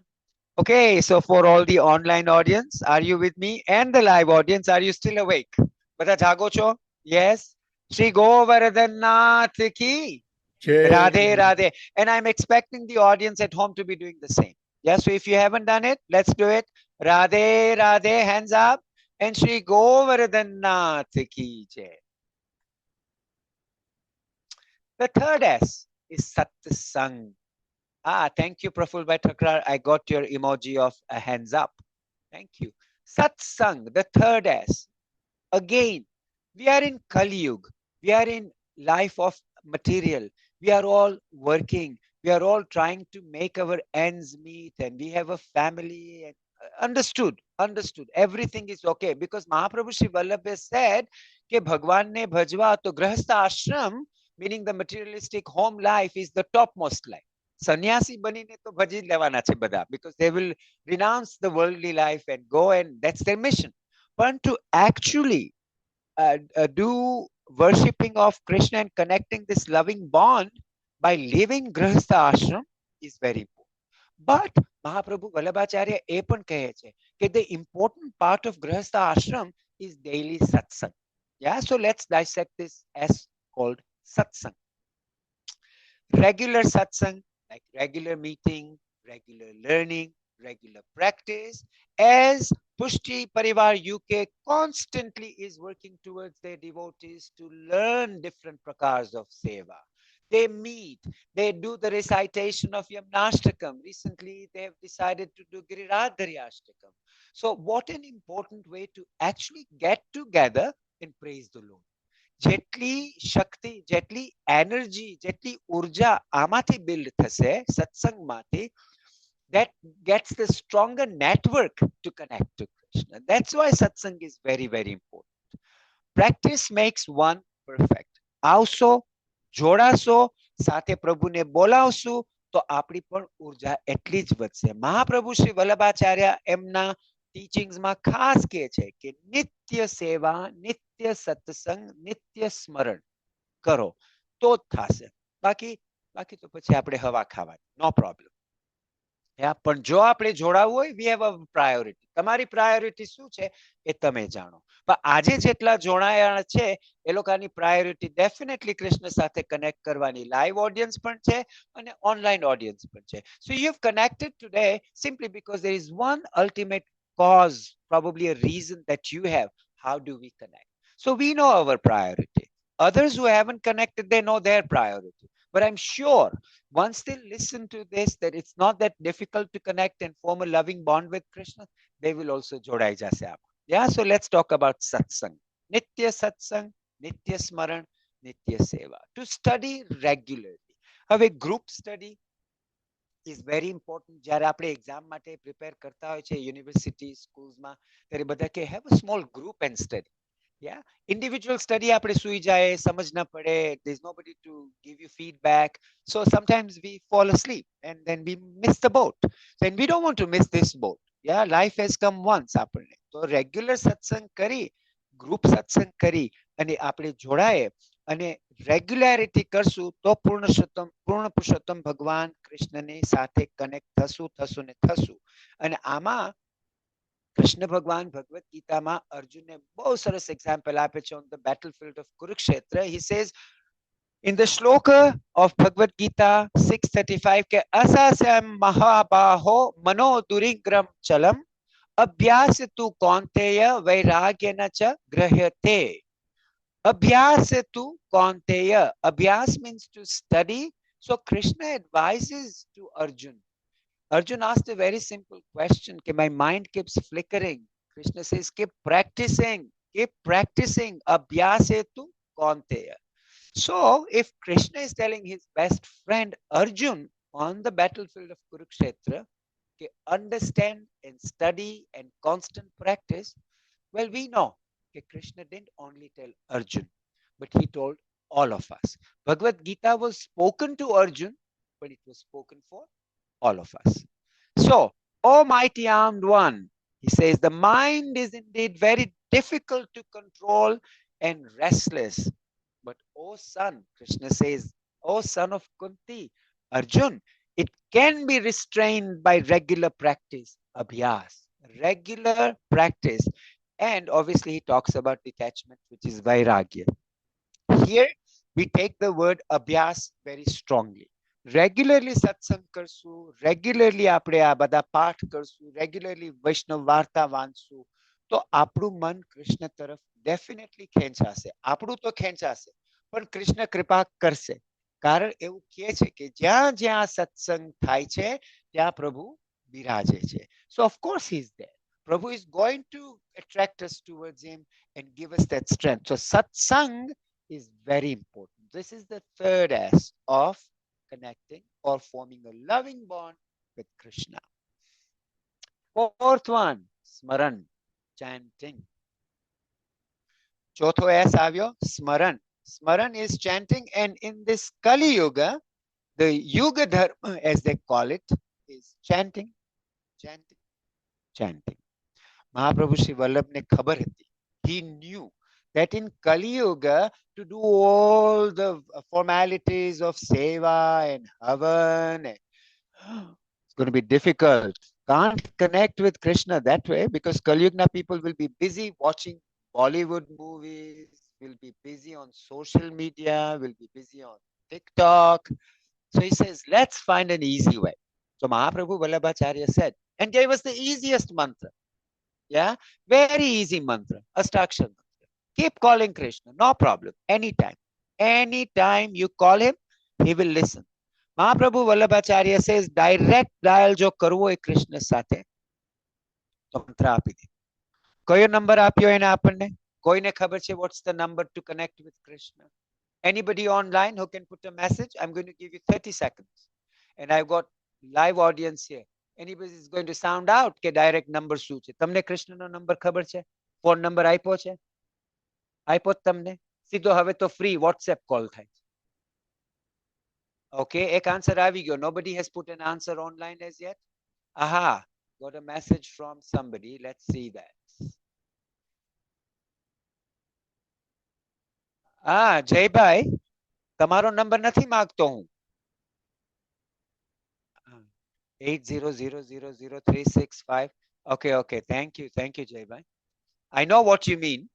[SPEAKER 2] Okay, so for all the online audience, are you with me? And the live audience, are you still awake? Bada jago cho? Yes. Shri Govardhan Nath ki Radhe Radhe. And I'm expecting the audience at home to be doing the same. Yeah, so if you haven't done it, let's do it. Radhe Radhe, hands up. And Shri Govardhan Nath ki jai. The third S is Satsang. Thank you, Praful Bhai Thakrar. I got your emoji of a hands up. Thank you. Satsang, the third S. Again, we are in Kali Yuga. We are in life of material. We are all working. We are all trying to make our ends meet, and we have a family. And understood. Everything is okay because Mahaprabhu Shri Vallabha said कि भगवान ने भजवा तो गृहस्थ आश्रम, meaning the materialistic home life, is the topmost life. સન્યાસી બનીને તો ભજી લેવાના છે બધા, because they will renounce the worldly life and go, and that's their mission. But to actually do worshipping of Krishna and connecting this loving bond by living grihastha ashram is very important. But Mahaprabhu Vallabhacharya એ પણ કહે છે કે the important part of grihastha ashram is daily satsang. Yeah, so let's dissect this as called satsang. Regular satsang, like regular meeting, regular learning, regular practice, as Pushti Parivar UK constantly is working towards their devotees to learn different prakars of seva. They meet, they do the recitation of Yamnashtakam. Recently, they have decided to do Giridharashtakam. So what an important way to actually get together and praise the Lord. જેટલી શક્તિ, જેટલી energy, જેટલી ઉર્જા આમાંથી build થશે સત્સંગમાંથી, that gets the stronger network to connect to Krishna. That's why satsang is very, very important. Practice makes one perfect. આવશો, જોડાશો, સાથે પ્રભુને બોલાવશું તો આપણી પણ ઉર્જા એટલી જ વધશે. મહાપ્રભુ શ્રી વલ્લભાચાર્ય એમના ટીચિંગ્સમાં ખાસ કહે છે કે નિત્ય સેવા, નિત્ય સત્સંગ, નિત્ય સ્મરણ કરો તો જ થશે. બાકી તો પછી આપણે હવા ખાવાની, નો પ્રોબ્લેમ. પણ જો આપણે જોડાવું હોય, વી હેવ અ પ્રાયોરિટી. તમારી પ્રાયોરિટી શું છે એ તમે જાણો. પણ આજે જેટલા જોડાયા છે એ લોકોની પ્રાયોરિટી ડેફિનેટલી કૃષ્ણ સાથે કનેક્ટ કરવાની લાઈવ ઓડિયન્સ પણ છે અને ઓનલાઈન ઓડિયન્સ પણ છે. So you've connected today simply because there is one ultimate cause, probably a reason that you have. How do we connect? So we know our priority. Others who haven't connected, they know their priority. But I'm sure once they listen to this, that it's not that difficult to connect and form a loving bond with Krishna, they will also jodai jase aap. Yeah, so let's talk about satsang. Nitya satsang, nitya smaran, nitya seva. To study regularly. Have a group study is very important. જ્યારે આપણે exam માટે prepare કરતા હોય છે university સ્કૂલ્સમાં ત્યારે બધા કે have a small group and study. Yeah, individual study આપણે સુઈ જાય, સમજ ના પડે, there's nobody to give you feedback, so sometimes we fall asleep and then we miss the boat. Then we don't want to miss this boat. Yeah, life has come once આપણને, તો regular સત્સંગ કરી, group સત્સંગ કરી અને આપણે જોડાએ અને રેગ્યુલારિટી કરશું તો પૂર્ણ પુરુષોત્તમ ભગવાન કૃષ્ણની સાથે કનેક્ટ થશું થશું ને થશું. અને આમાં કૃષ્ણ ભગવાન ભગવદ ગીતામાં અર્જુનને બહુ સરસ એક્ઝામ્પલ આપે છે on the battlefield of Kurukshetra. He says in the shloka of Bhagavad Gita 635 ke asasam mahabaho mano durigram chalam abhyas tu kaunteya vairagyana cha grahyate. Abhyas tu kaunteya. Abhyas means to study. So Krishna advises to Arjun. Arjun asked a very simple question. My mind keeps flickering. Krishna says, keep practicing. Keep practicing. Abhyasetu kaunteya. So, if Krishna is telling his best friend Arjun on the battlefield of Kurukshetra, understand and study and constant practice, well, we know that Krishna didn't only tell Arjun, but he told all of us. Bhagavad Gita was spoken to Arjun, but it was spoken for all of us. So, O mighty armed one, he says, the mind is indeed very difficult to control and restless. But O son, Krishna says, O son of Kunti, Arjun, it can be restrained by regular practice, abhyas, regular practice. And obviously, he talks about detachment, which is vairagya. Here, we take the word abhyas very strongly. Regularly સત્સંગ કરશું, regularly આપણે આ બધા પાઠ કરશું, regularly વૈષ્ણવ વાર્તા વાંચશું, તો આપણું મન કૃષ્ણ તરફ ડેફિનેટલી ખેંચાશે. આપણું તો ખેંચાશે, પણ કૃષ્ણ કૃપા કરશે. કારણ એવું કહે છે કે જ્યાં જ્યાં સત્સંગ થાય છે ત્યાં પ્રભુ બિરાજે છે. So of course he is there. Prabhu is going to attract us towards him and give us that strength. So satsang is very important. This is the third S of connecting or forming a loving bond with Krishna. Fourth one, smaran, chanting. Chotho S avyo, smaran. Smaran is chanting, and in this Kali Yuga, the Yuga Dharma, as they call it, is chanting, chanting, chanting. Mahaprabhu Sri Vallabhne khabar hati. He knew that in Kali Yuga, to do all the formalities of seva and havan, it's going to be difficult. Can't connect with Krishna that way because Kali Yuga people will be busy watching Bollywood movies, will be busy on social media, will be busy on TikTok. So he says, let's find an easy way. So Mahaprabhu Vallabhacharya said, and gave us the easiest mantra. Yeah, very easy mantra, Astakshar mantra. Keep calling Krishna, no problem, anytime. Anytime you call him, he will listen. Mahaprabhu Vallabhacharya says, direct dial jo karvo hai Krishna સાથે, તો મંત્ર આપી દે. કયો number આપ્યો એને આપણને? કોઈને ખબર છે what's the number to connect with Krishna? Anybody online who can put a message? I'm going to give you 30 seconds. And I've got live audience here. Anybody is going to sound out કે direct number શું છે? તમને કૃષ્ણનો number ખબર છે? Phone number આપ્યો છે? આપ્યો તમને? સીધો હવે તો free WhatsApp call થાય. Okay, એક answer આવી ગયો. Nobody has put an answer online as yet. Aha, got a message from somebody. Let's see that. Jaybhai, તમારો નંબર નથી માંગતો હું. 80000365. Okay, Thank you, Jaybhai. I know what you mean.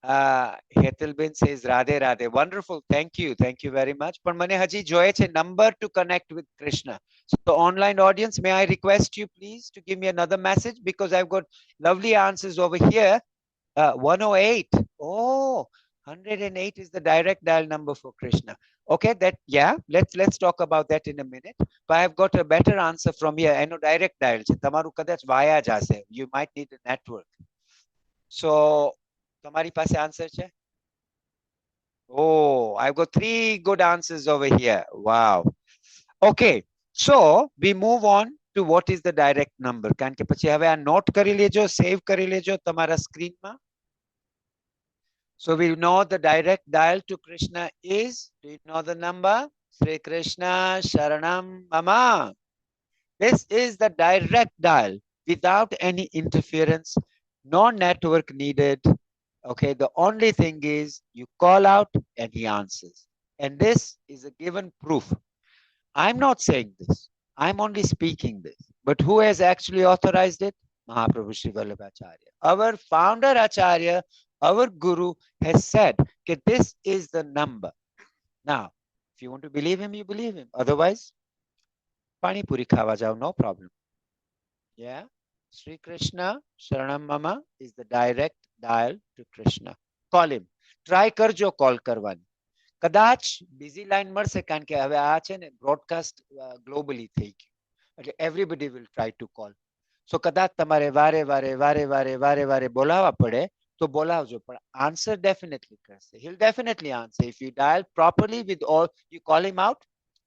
[SPEAKER 2] Hetalbin says Radhe Radhe. Wonderful. Thank you. Thank you very much. પણ મને હજી જોઈએ છે number to connect with Krishna. So online audience, may I request you please to give me another message because I've got lovely answers over here. 108. Oh, 108 is the direct dial number for Krishna. Okay, that yeah, let's talk about that in a minute. But I've got a better answer from here. I know direct dial છે. તમારું કદાચ વાયા જશે. You might need a network. So તમારી પાસે answer છે? Oh, I've got 3 good answers over here. Wow. Okay, so we move on to what is the direct number. કારણ કે પછી હવે આ note કરી લેજો, save કરી લેજો તમારા સ્ક્રીનમાં. So we know the direct dial to Krishna is, do you know the number? Sri Krishna Sharanam Mama. This is the direct dial without any interference, no network needed. Okay, the only thing is you call out and he answers. And this is a given proof. I'm not saying this. I'm only speaking this. But who has actually authorized it? Mahaprabhu Sri Vallabhacharya. Our founder Acharya, our guru has said that this is the number. Now, if you want to believe him, you believe him. Otherwise, Pani Puri Khava Jao, no problem. Yeah. Sri Krishna Sharanam Mama is the direct dial to Krishna. Call him. Try કરજો call કરવાની. કદાચ busy line મળશે કારણ કે હવે આ છે ને બ્રોડકાસ્ટ ગ્લોબલી થઈ ગયું. એટલે everybody will try to call. So કદાચ તમારે વારે વારે વારે વારે વારે વારે બોલાવવા પડે તો બોલાવજો પણ answer definitely કરશે. He'll definitely answer. If you dial properly with all, you call him out,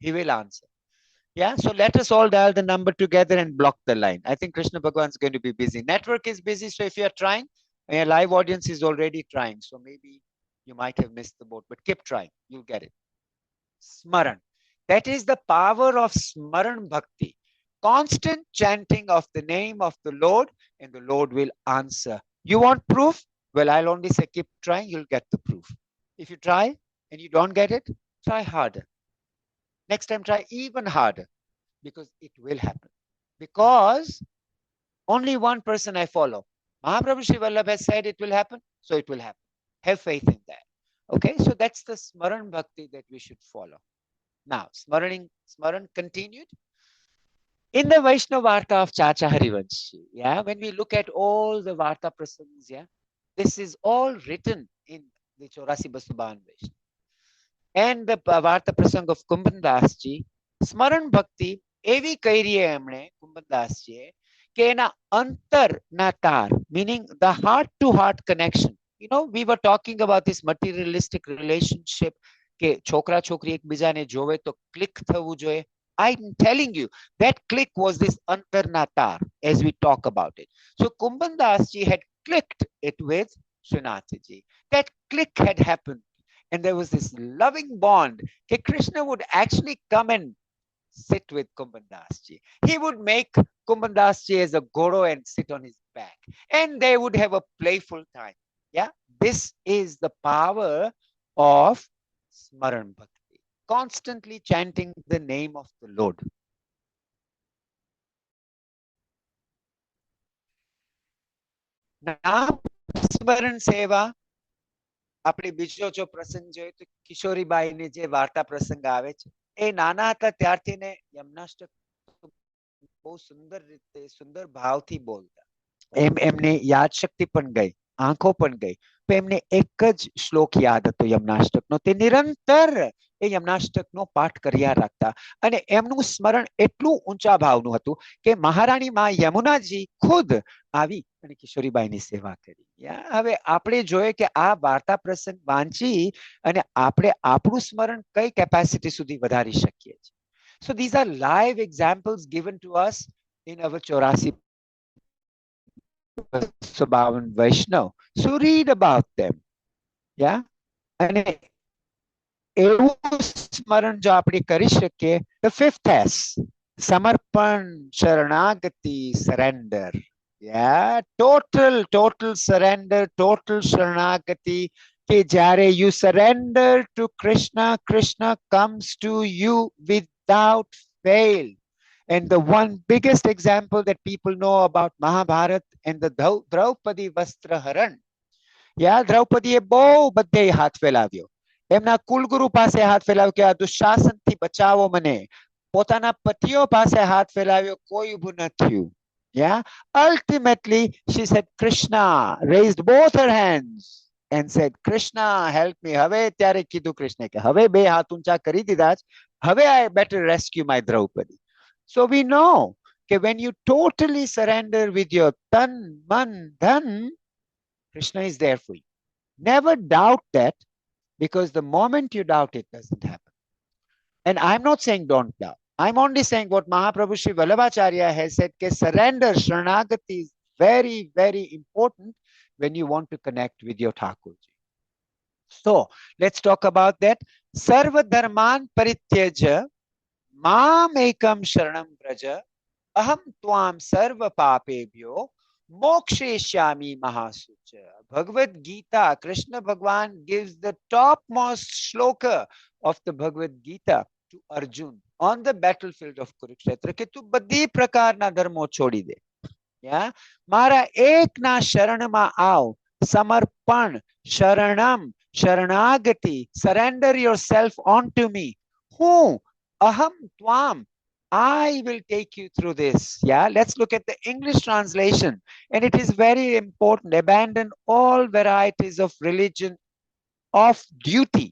[SPEAKER 2] he will answer. Yeah, so let us all dial the number together and block the line. I think Krishna Bhagwan is going to be busy. Network is busy, so if you are trying, a live audience is already trying, so maybe you might have missed the boat, but keep trying, you'll get it. Smaran. That is the power of Smaran Bhakti. Constant chanting of the name of the Lord, and the Lord will answer. You want proof? Well, I'll only say keep trying, you'll get the proof. If you try and you don't get it, try harder. Next time, try even harder because it will happen. Because only one person I follow. Mahaprabhu Sri Vallabh has said it will happen, so it will happen. Have faith in that. Okay, so that's the Smaran Bhakti that we should follow. Now, Smaran continued. In the Vaishnava Varta of Chacha Harivanshi, yeah, when we look at all the Varta prasangs, yeah, this is all written in the Chaurasi Basuban Vaishnava. And the Varta Prasang of Kumbandasji, Smaran Bhakti, evi kairiye emne Kumbandasji, ke na antar na tar, meaning the heart to heart connection. You know, we were talking about this materialistic relationship, કે છોકરા છોકરી એકબીજાને જોવે તો click થવું જોઈએ. I'm telling you, that click was this antar tar as we talk about it. So Kumbandasji had clicked it with Srinathji. That click had happened. And there was this loving bond. Okay, Krishna would actually come and sit with Kumbandasji. He would make Kumbandasji as a guru and sit on his back. And they would have a playful time. Yeah, this is the power of Smaran Bhakti. Constantly chanting the name of the Lord. Now, Smaran Seva. આપણે બીજો જો પ્રસંગ જોઈએ તો કિશોરીબાઈની જે વાર્તા પ્રસંગ આવે છે એ નાના હતા ત્યારથી ને યમનાષ્ટક બહુ સુંદર રીતે સુંદર ભાવથી બોલતા એમને યાદ શક્તિ પણ ગઈ આંખો પણ ગઈ તો એમને એક જ શ્લોક યાદ હતો યમનાષ્ટકનો તે નિરંતર એ યમનાષ્ટકનો પાઠ કર્યા રાખતા અને એમનું સ્મરણ એટલું ઊંચા ભાવનું હતું કે મહારાણી માં યમુનાજી ખુદ આવી અને કિશોરીબાઈની સેવા કરી. હવે આપણે જોઈએ કે આ વાર્તા પ્રસંગ વાંચી અને આપણે આપણું સ્મરણ કઈ કેપેસિટી સુધી વધારી શકીએ છીએ. So these are live examples given to us in our 84 Vaishnav. So read about them. Yeah. અને એવું સ્મરણ જો આપણે કરી શકીએ, the fifth S, સમર્પણ, શરણાગતિ, surrender. Yeah, total surrender, total sharanagati. કે જ્યારે you surrender to Krishna, Krishna comes to you without fail. And the one biggest example that people know about Mahabharata and the Draupadi Vastra Haran યા દ્રૌપદીએ બહુ બધે હાથ ફેલાવ્યો. એમના કુલગુરુ પાસે હાથ ફેલાવ્યો કે આ દુશાસનથી બચાવો મને. પોતાના પતિઓ પાસે હાથ ફેલાવ્યો, કોઈ ઊભું ન થયું. Yeah. Ultimately, she said, Krishna, raised both her hands and said, Krishna, help me. હવે ત્યારે કીધું કૃષ્ણે કે હવે બે હાથ ઊંચા કરી દીધા છે. હવે I better rescue my Draupadi. So we know that when you totally surrender with your tan, man, dhan, Krishna is there for you. Never doubt that, because the moment you doubt, it doesn't happen. And I'm not saying don't doubt. I'm only saying what Mahaprabhu Sri Vallabhacharya has said, that surrender, Sharanagati is very, very important when you want to connect with your Thakurji. So let's talk about that. Sarva dharman parityaja mam ekam sharanam braja aham tvam sarva papebhyo moksheshyami mahasucha. Bhagavad Gita, Krishna Bhagwan gives the topmost shloka of the Bhagavad Gita to Arjun on the battlefield of Kurukshetra કે તું બધી પ્રકારના ધર્મો છોડી દે. મારા એકના શરણમાં આવ. સમર્પણ, શરણમ, શરણાગતિ. Surrender yourself onto me. હું aham tvam, I will take you through this. Yeah, let's look at the English translation. And it is very important. Abandon all varieties of religion, of duty,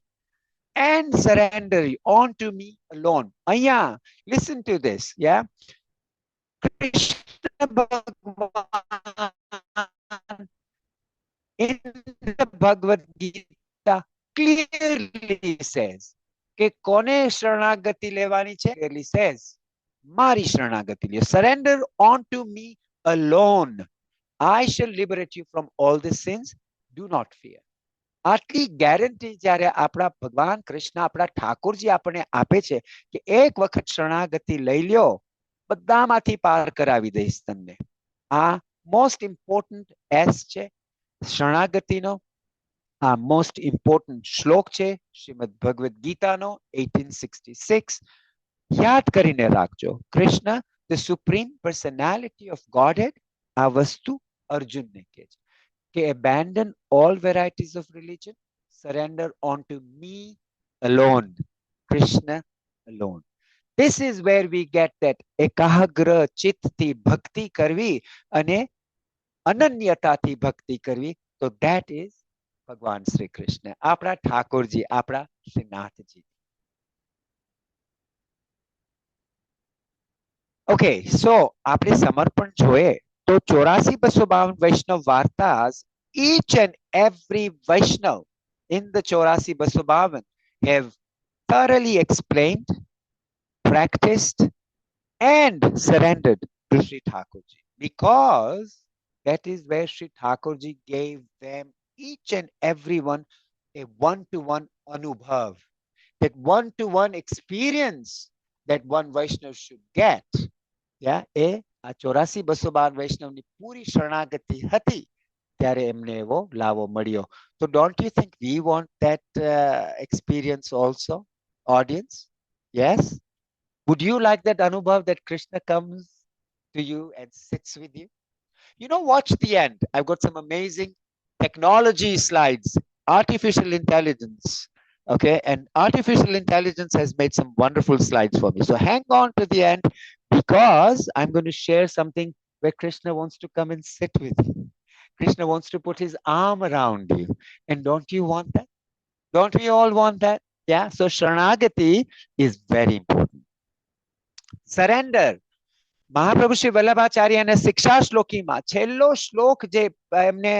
[SPEAKER 2] and surrender onto me alone. Aya, listen to this. Yeah. Krishna Bhagavan in the Bhagavad Gita clearly says કે કોને શરણાગતિ લેવાની છે? Clearly says, મારી શરણાગતિ લ્યો. Surrender onto me alone. I shall liberate you from all the sins. Do not fear. આટલી guarantee જ્યારે આપણા ભગવાન કૃષ્ણ, આપણા ઠાકોરજી આપણને આપે છે કે એક વખત શરણાગતિ લઈ લ્યો, બધામાંથી પાર કરાવી દઈશ તમને. આ મોસ્ટ ઇમ્પોર્ટન્ટ એસ છે શરણાગતિનો. આ મોસ્ટ ઇમ્પોર્ટન્ટ શ્લોક છે શ્રીમદ ભગવદ ગીતાનો 1866. યાદ કરીને રાખજો. Krishna the supreme personality of godhead આ વસ્તુ અર્જુનને કહે છે કે abandon all varieties of religion, surrender onto me alone, Krishna alone. This is where we get that ekagra chitti bhakti karvi ane ananyatati bhakti karvi. So that is Bhagwan Sri Krishna, apna Thakurji, apna Srinathji. Okay, so આપણે સમર્પણ જોઈએ તો 84,252 વૈષ્ણવ વાર્તાસ, each and every Vaishnav in the 84,252 have thoroughly explained, practiced, and surrendered to Sri Thakurji, because that is where Sri Thakurji gave them, each and every one, a one-to-one anubhav, that one-to-one experience that one Vaishnav should get. Yeah, એ આ 84,252 વૈષ્ણવની પૂરી શરણાગતિ હતી ત્યારે એમને એવો લાવો મળ્યો. So don't you think we want that experience also, audience? Yes? Would you like that anubhav that Krishna comes to you and sits with you? You know, watch the end. I've got some amazing technology slides, artificial intelligence. Okay, and artificial intelligence has made some wonderful slides for me. So hang on to the end, because I'm going to share something where Krishna wants to come and sit with you. Krishna wants to put his arm around you. And don't you want that? Don't we all want that? Yeah. So Sharanagati is very important. Surrender. Mahaprabhu Shri વલ્લભાચાર્યના શિક્ષા શ્લોકીમાં છેલ્લો શ્લોક જે એમને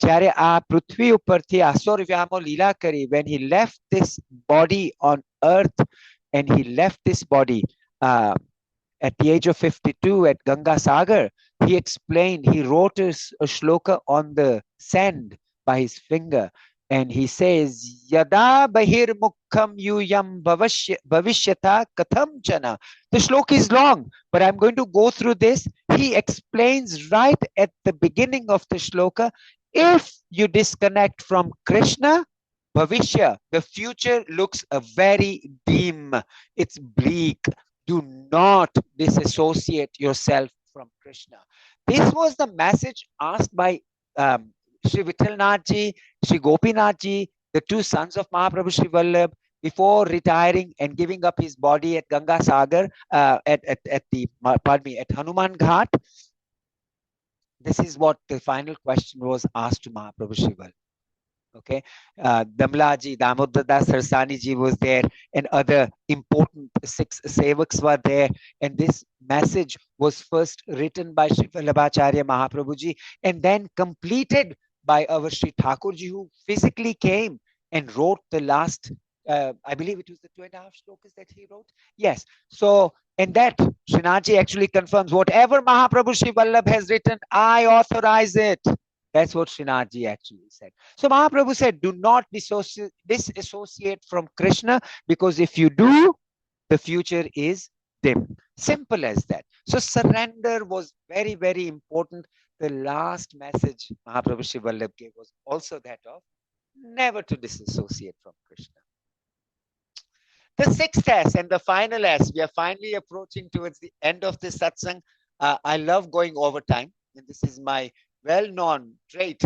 [SPEAKER 2] જ્યારે આ પૃથ્વી ઉપરથી આસો વ્યામો લીલા કરી, when he left this body on earth, and he left this body at the age of 52 at Ganga Sagar, he explained, he wrote a shloka on the sand by his finger, and he says, Yada bahir mukham yuyam bhavishyata katham chana. The shloka is long, but I'm going to go through this. He explains right at the beginning of the shloka, if you disconnect from Krishna, Bhavishya, the future looks very dim. It's bleak. Do not disassociate yourself from Krishna. This was the message asked by Sri Vithalnath ji, Sri Gopinath ji, the two sons of Mahaprabhu Sri Vallabh, before retiring and giving up his body at Ganga Sagar, at the, pardon me, at Hanuman Ghat, this is what the final question was asked to Mahaprabhu Sri Vallabh. Okay, Damlaji, Damodar Das Sarsani ji was there, and other important six sevaks were there. And this message was first written by Sri Vallabhacharya Mahaprabhu ji, and then completed by our Sri Thakur ji, who physically came and wrote the last. I believe it was the 2.5 shlokas that he wrote. Yes. So, and that Srinathji actually confirms whatever Mahaprabhu Sri Vallabh has written, I authorize it. That's what Srinathji actually said. So Mahaprabhu said, do not disassociate from Krishna, because if you do, the future is dim. Simple as that. So surrender was very, very important. The last message Mahaprabhu Sri Vallabh gave was also that of never to disassociate from Krishna. The sixth S and the final S, we are finally approaching towards the end of this satsang. I love going over time, and this is my well-known trait.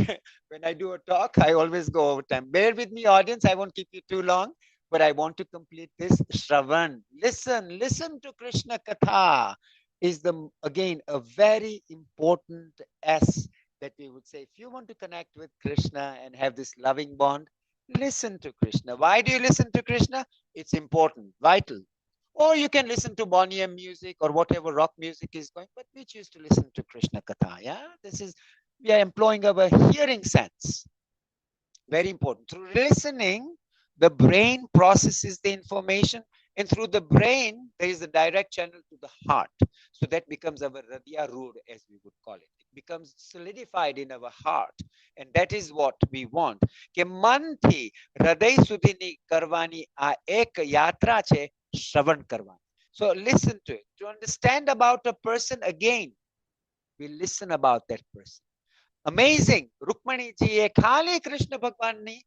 [SPEAKER 2] When I do a talk, I always go over time. Bear with me, audience. I won't keep you too long, but I want to complete this. Shravan, listen to Krishna Katha is again a very important S that we would say. If you want to connect with Krishna and have this loving bond, listen to Krishna. Why do you listen to Krishna? It's important, vital. Or you can listen to Bonnie M music or whatever rock music is going, but we choose to listen to Krishna Katha. Yeah, this is, we are employing our hearing sense. Very important. Through listening, the brain processes the information, and through the brain, there is a direct channel to the heart. So that becomes our Radya Rood, as we would call it. It becomes solidified in our heart. And that is what we want. કે મનથી હૃદય સુધીની કરવાની આ એક યાત્રા છે શ્રવણ કરવાની. So listen to it. To understand about a person again, we listen about that person. Amazing. રૂકમણીજીએ ખાલી કૃષ્ણ ભગવાનની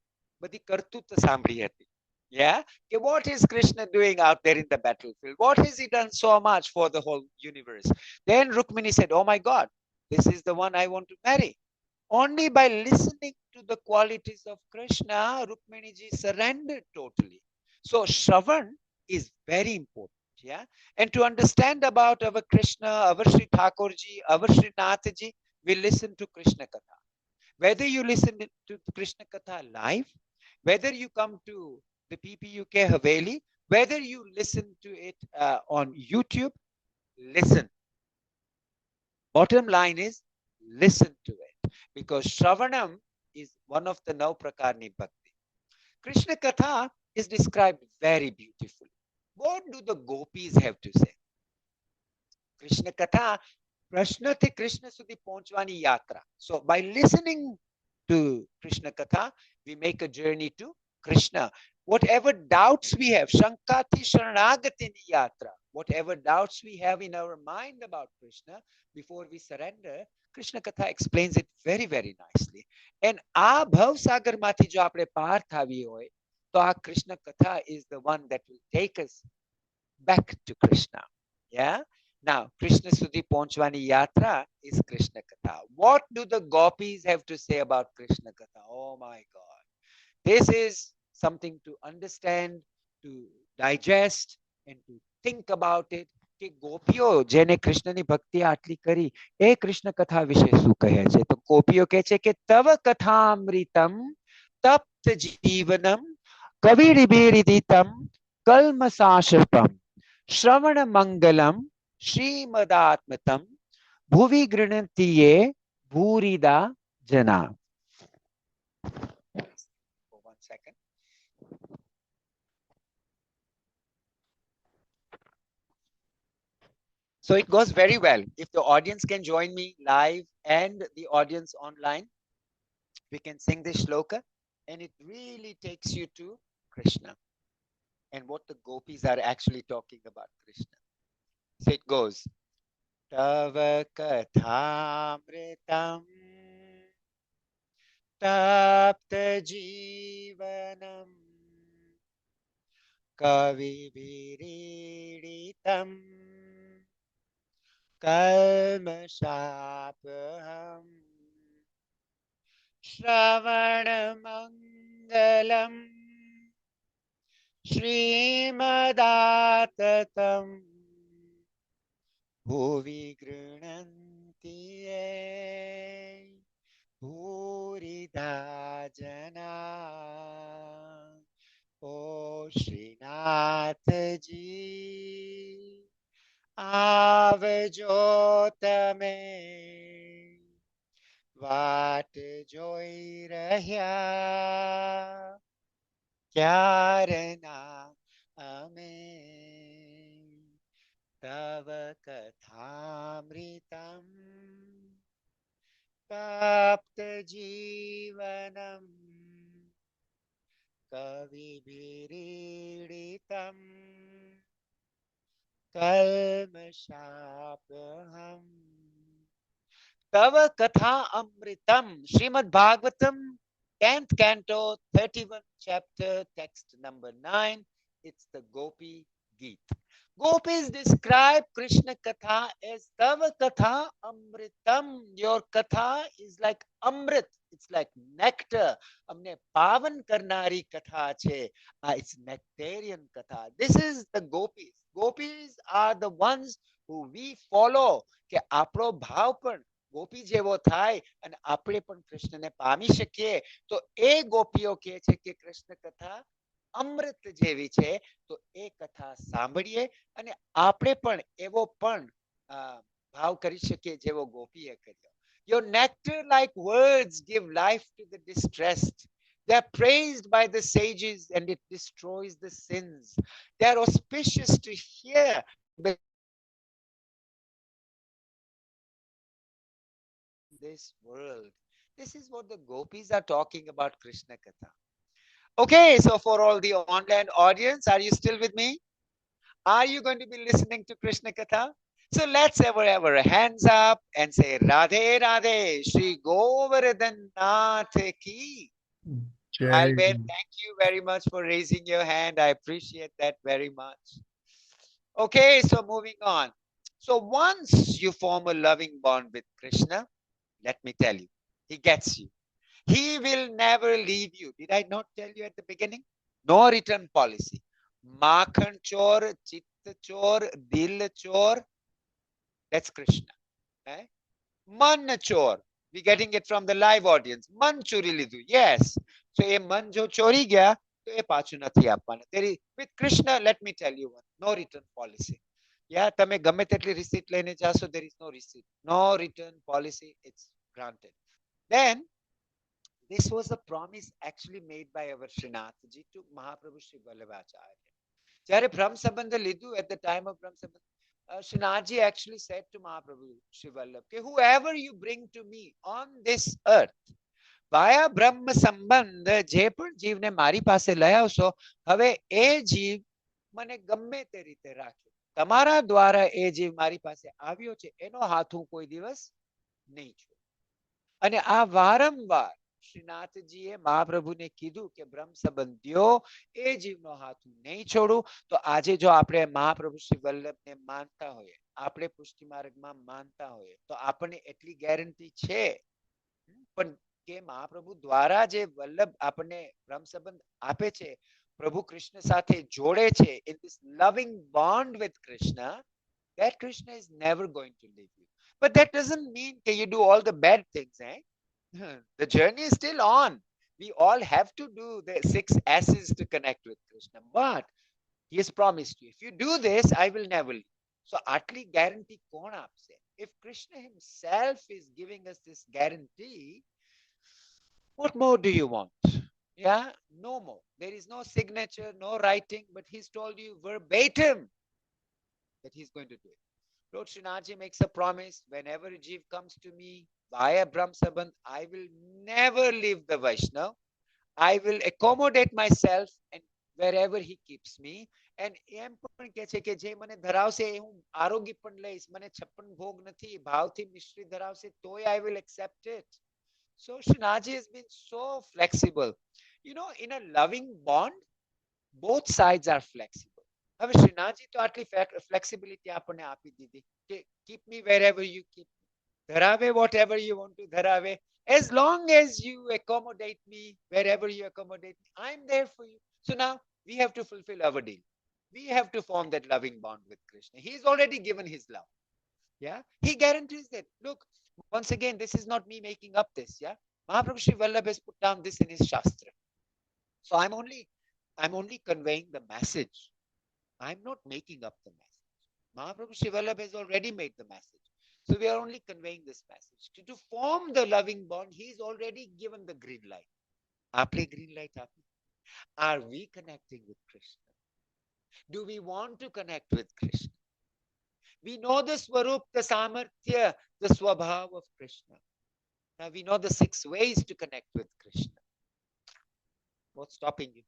[SPEAKER 2] બધી કરતૂત સાંભળી હતી. Yeah. Okay, what is Krishna doing out there in the battlefield? What has he done so much for the whole universe? Then Rukmini said, oh my God, this is the one I want to marry. Only by listening to the qualities of Krishna, Rukmini ji surrendered totally. So Shravan is very important. Yeah. And to understand about our Krishna, our Sri Thakur ji, our Sri Nath ji, we listen to Krishna Katha. Whether you listen to Krishna Katha live, whether you come to the PPUK Haveli, whether you listen to it on YouTube, listen. Bottom line is, listen to it. Because Shravanam is one of the Nauprakarni Bhakti. Krishna Katha is described very beautifully. What do the gopis have to say? Krishna Katha, Prashnathi Krishna Sudhi Ponchwani Yatra. So by listening to Krishna Katha, we make a journey to Krishna. Whatever doubts we have, Shankati Sharanagati Yatra, whatever doubts we have in our mind about Krishna, before we surrender, Krishna Katha explains it very, very nicely. And આ ભવસાગર માંથી જો આપણે પાર થાવી હોય, તો આ Krishna Katha is the one that will take us back to Krishna. Yeah. Now, Krishna Sudhi Ponchwani Yatra is Krishna Katha. What do the gopis have to say about Krishna Katha? Oh my God. This is something to understand, to digest, and to think about it. કે ગોપીઓ જેને કૃષ્ણની ભક્તિ આટલી કરી એ કૃષ્ણ કથા વિશે શું કહે છે? તો ગોપીઓ કહે છે કે તવ કથામૃતમ તપ્ત જીવનમ કવિરિભીરિદિતમ કલ્મસાશ્રપમ શ્રવણ મંગલમ શ્રીમદાત્મતમ ભુવિ ગૃણંતિ યે ભૂરિદા જના. One second. So it goes very well. If the audience can join me live and the audience online, we can sing this shloka, and it really takes you to Krishna and what the gopis are actually talking about Krishna. So it goes, Tava kathamritam tapta jivanam kavibiritam kalmashapaham श्रवणमङ्गलम् श्रीमदाततं भुवि गृह्णन्ति ये भूरिदा जना। ओ श्रीनाथ जी आवजो तमे वाट જોઈ રહ્યા ક્યારના અમે તવ કથામૃતમ તપ્ત જીવનમ कविभिरीडितम् कल्मषापहम् तव कथा अमृतम Shrimad Bhagavatam 10th canto 31 chapter text number 9. It's the Gopi Geet. Gopis describe Krishna Katha as Tava Katha Amritam. Your Katha is like Amrit. It's like nectar. Amne pavan karnari Katha che. It's nectarian Katha. This is the Gopis. Gopis are the ones who we follow. કે આપણો ભાવ પણ ગોપી જેવો થાય અને આપણે પણ કૃષ્ણને પામી શકીએ તો એ ગોપીઓ કહે છે કે કૃષ્ણ કથા અમૃત જેવી છે તો એ કથા સાંભળીએ અને આપણે પણ એવો પણ ભાવ કરી શકીએ જેવો ગોપીએ કર્યો. Your nectar like words give life to the distressed. They are praised by the sages and it destroys the sins. They are auspicious to hear this world. This is what the gopis are talking about Krishna Katha. Okay, so for all the online audience, are you still with me? Are you going to be listening to Krishna Katha? So let's have our hands up and say Radhe Radhe Shri Govardhan Nath Ki.
[SPEAKER 3] Jai.
[SPEAKER 2] Albert, thank you very much for raising your hand. I appreciate that very much. Okay, so moving on. So once you form a loving bond with Krishna, let me tell you, he gets you. He will never leave you. Did I not tell you at the beginning? No return policy. Makhan chor, chitta chor, dil chor. That's Krishna. Eh? Man chor. We're getting it from the live audience. Man chori lidhu. Yes. So a man jo chori gaya, to e pachu nathi apana. With Krishna, let me tell you one. No return policy. Yeah, તમે ગમે તેટલી receipt લઈને જાશો, there is no receipt. No return policy. It's granted. Then, this was a promise actually made by our Srinathji to Mahaprabhu Sri Vallabhacharya. જ્યારે બ્રહ્મ સંબંધ લીધું at the time of બ્રહ્મ સંબંધ, Srinathji actually said to Mahaprabhu Sri Vallabh, whoever you bring to me on this earth, via બ્રહ્મ સંબંધ જે પણ જીવને મારી પાસે લઈ આવશો, હવે એ જીવ મને ગમે તે રીતે રાખે. તમારા દ્વારા એ જીવ મારી પાસે આવ્યો છે એનો હાથ હું કોઈ દિવસ નહીં છોડું. અને આ વારંવાર શ્રીનાથજીએ મહાપ્રભુને કીધું કે બ્રહ્મ સંબંધીઓ એ જીવનો હાથ હું નહીં છોડું. તો આજે જો આપણે મહાપ્રભુ શ્રી વલ્લભને માનતા હોઈએ, આપણે પુષ્ટિ માર્ગમાં માનતા હોઈએ, તો આપણને એટલી ગેરંટી છે પણ કે મહાપ્રભુ દ્વારા જે વલ્લભ આપણને બ્રહ્મ સંબંધ આપે છે, પ્રભુ કૃષ્ણ સાથે જોડે છે, in this loving bond with Krishna, that Krishna is never going to leave you. But that doesn't mean that you do all the bad things. The journey is still on. We all have to do the 6 S's to connect with Krishna. But he has promised you, if you do this, I will never leave. So, atli guarantee kon aapse? If Krishna himself is giving us this guarantee, what more do you want? Yeah, no more. There is no signature, no writing, but he's told you verbatim that he's going to do it. Lord Srinathji makes a promise, whenever Jeev comes to me via Brahm Sabandh, I will never leave the Vaishnav. I will accommodate myself and wherever he keeps me. And એમ પણ કહે છે કે જે મને ધરાવશે એ હું આરોગી પણ લઈશ. મને 56 ભોગ નથી, ભાવથી મિશ્રી ધરાવશે તોય I will accept it. So Srinathji has been so flexible. You know, in a loving bond, both sides are flexible. હવે શ્રીનાથજી તો આટલી ફ્લેક્સિબિલિટી આપણને આપી દીધી કે keep me wherever you keep me.
[SPEAKER 1] Dharave whatever you want to dharave. As long as you accommodate me, wherever you accommodate me, I'm there for you. So now we have to fulfill our deal. We have to form that loving bond with Krishna. He's already given his love. Yeah. He guarantees that. Look, once again, this is not me making up this. Yeah. Mahaprabhu Sri Vallabh has put down this in his Shastra. So I'm only conveying the message. I'm not making up the message. Mahaprabhu Sri Vallabh has already made the message. So we are only conveying this message. To form the loving bond, he's already given the green light. Aapne green light aapne. Are we connecting with Krishna? Do we want to connect with Krishna? We know the Swarup, the Samarthya, the Swabhav of Krishna. Now we know the 6 ways to connect with Krishna. What's stopping you?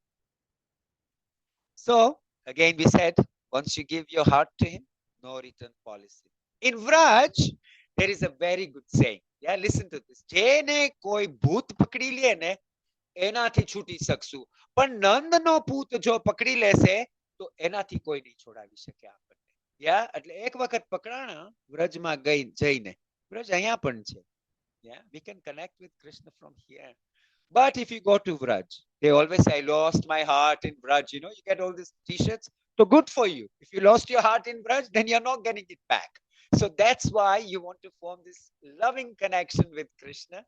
[SPEAKER 1] So, again, we said, once you give your heart to Him, no return policy. In Vraj, there is a very good saying. Yeah, listen to this. જેને કોઈ ભૂત પકડી લે ને એનાથી છૂટી શકશું પણ નંદનો પૂત જો પકડી લેશે તો એનાથી કોઈ નહીં છોડાવી શકે આપણને. Yeah, એટલે એક વખત પકડાણા વ્રજમાં જઈને વ્રજ અહીંયા પણ છે. Yeah, we can connect with Krishna from here. But if you go to Vraj, they always say, I lost my heart in Vraj. You know, you get all these t-shirts. So good for you. If you lost your heart in Vraj, then you're not getting it back. So that's why you want to form this loving connection with Krishna.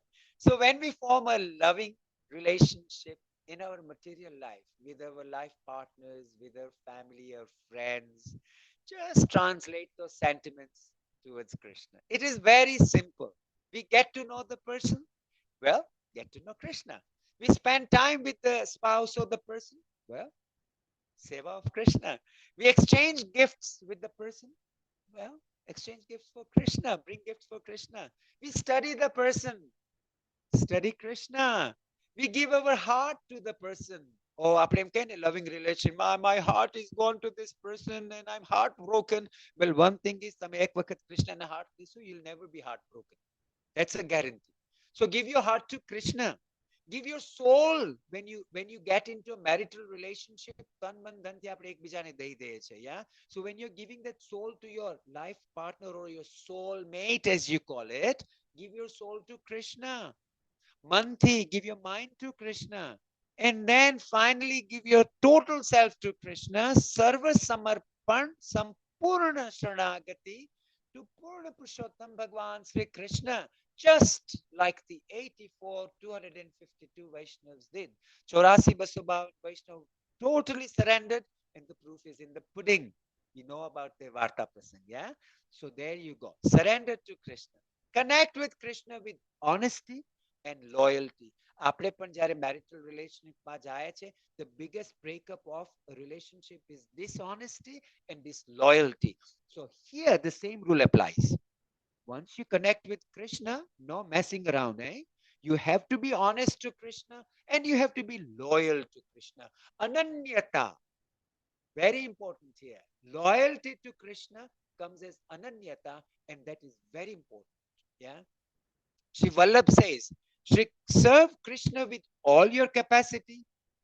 [SPEAKER 1] So when we form a loving relationship in our material life, with our life partners, with our family, our friends, just translate those sentiments towards Krishna. It is very simple. We get to know the person. Well, get to know Krishna. We spend time with the spouse or the person. Well, seva of Krishna. We exchange gifts with the person. Well, exchange gifts for Krishna. Bring gifts for Krishna. We study the person. Study Krishna. We give our heart to the person. Oh, આપણે એમ કહે ને loving relation. My heart is gone to this person and I'm heartbroken. Well, one thing is, તમે એક વખત કૃષ્ણના heart દીશો, you'll never be heartbroken. That's a guarantee. So give your heart to Krishna. Give your soul when you get into a marital relationship. તન મન ધનથી આપણે એકબીજાને દઈ દઈએ છીએ. Yeah. So when you're giving that soul to your life partner or your soul mate, as you call it, give your soul to Krishna. Manthi, give your mind to Krishna. And then finally give your total self to Krishna. Sarva samarpan sampurna sharanagati to Purna Purushottam Bhagwan Sri Krishna, just like the 252 Vaishnavas did. 84 Vaishnavas totally surrendered, and the proof is in the pudding. You know about the Varta Prasang, yeah? So there you go. Surrender to Krishna. Connect with Krishna with honesty and loyalty. આપણે પણ જ્યારે marital relationshipમાં જાય છે, the biggest breakup of a relationship is dishonesty and disloyalty. So here the same rule applies. Once you connect with Krishna, no messing around, eh? You have to be honest to Krishna and you have to be loyal to Krishna. Ananyata, very important here. Loyalty to Krishna comes as ananyata, and that is very important. Yeah. Shri Vallabh says, Shri, serve Krishna with all your capacity.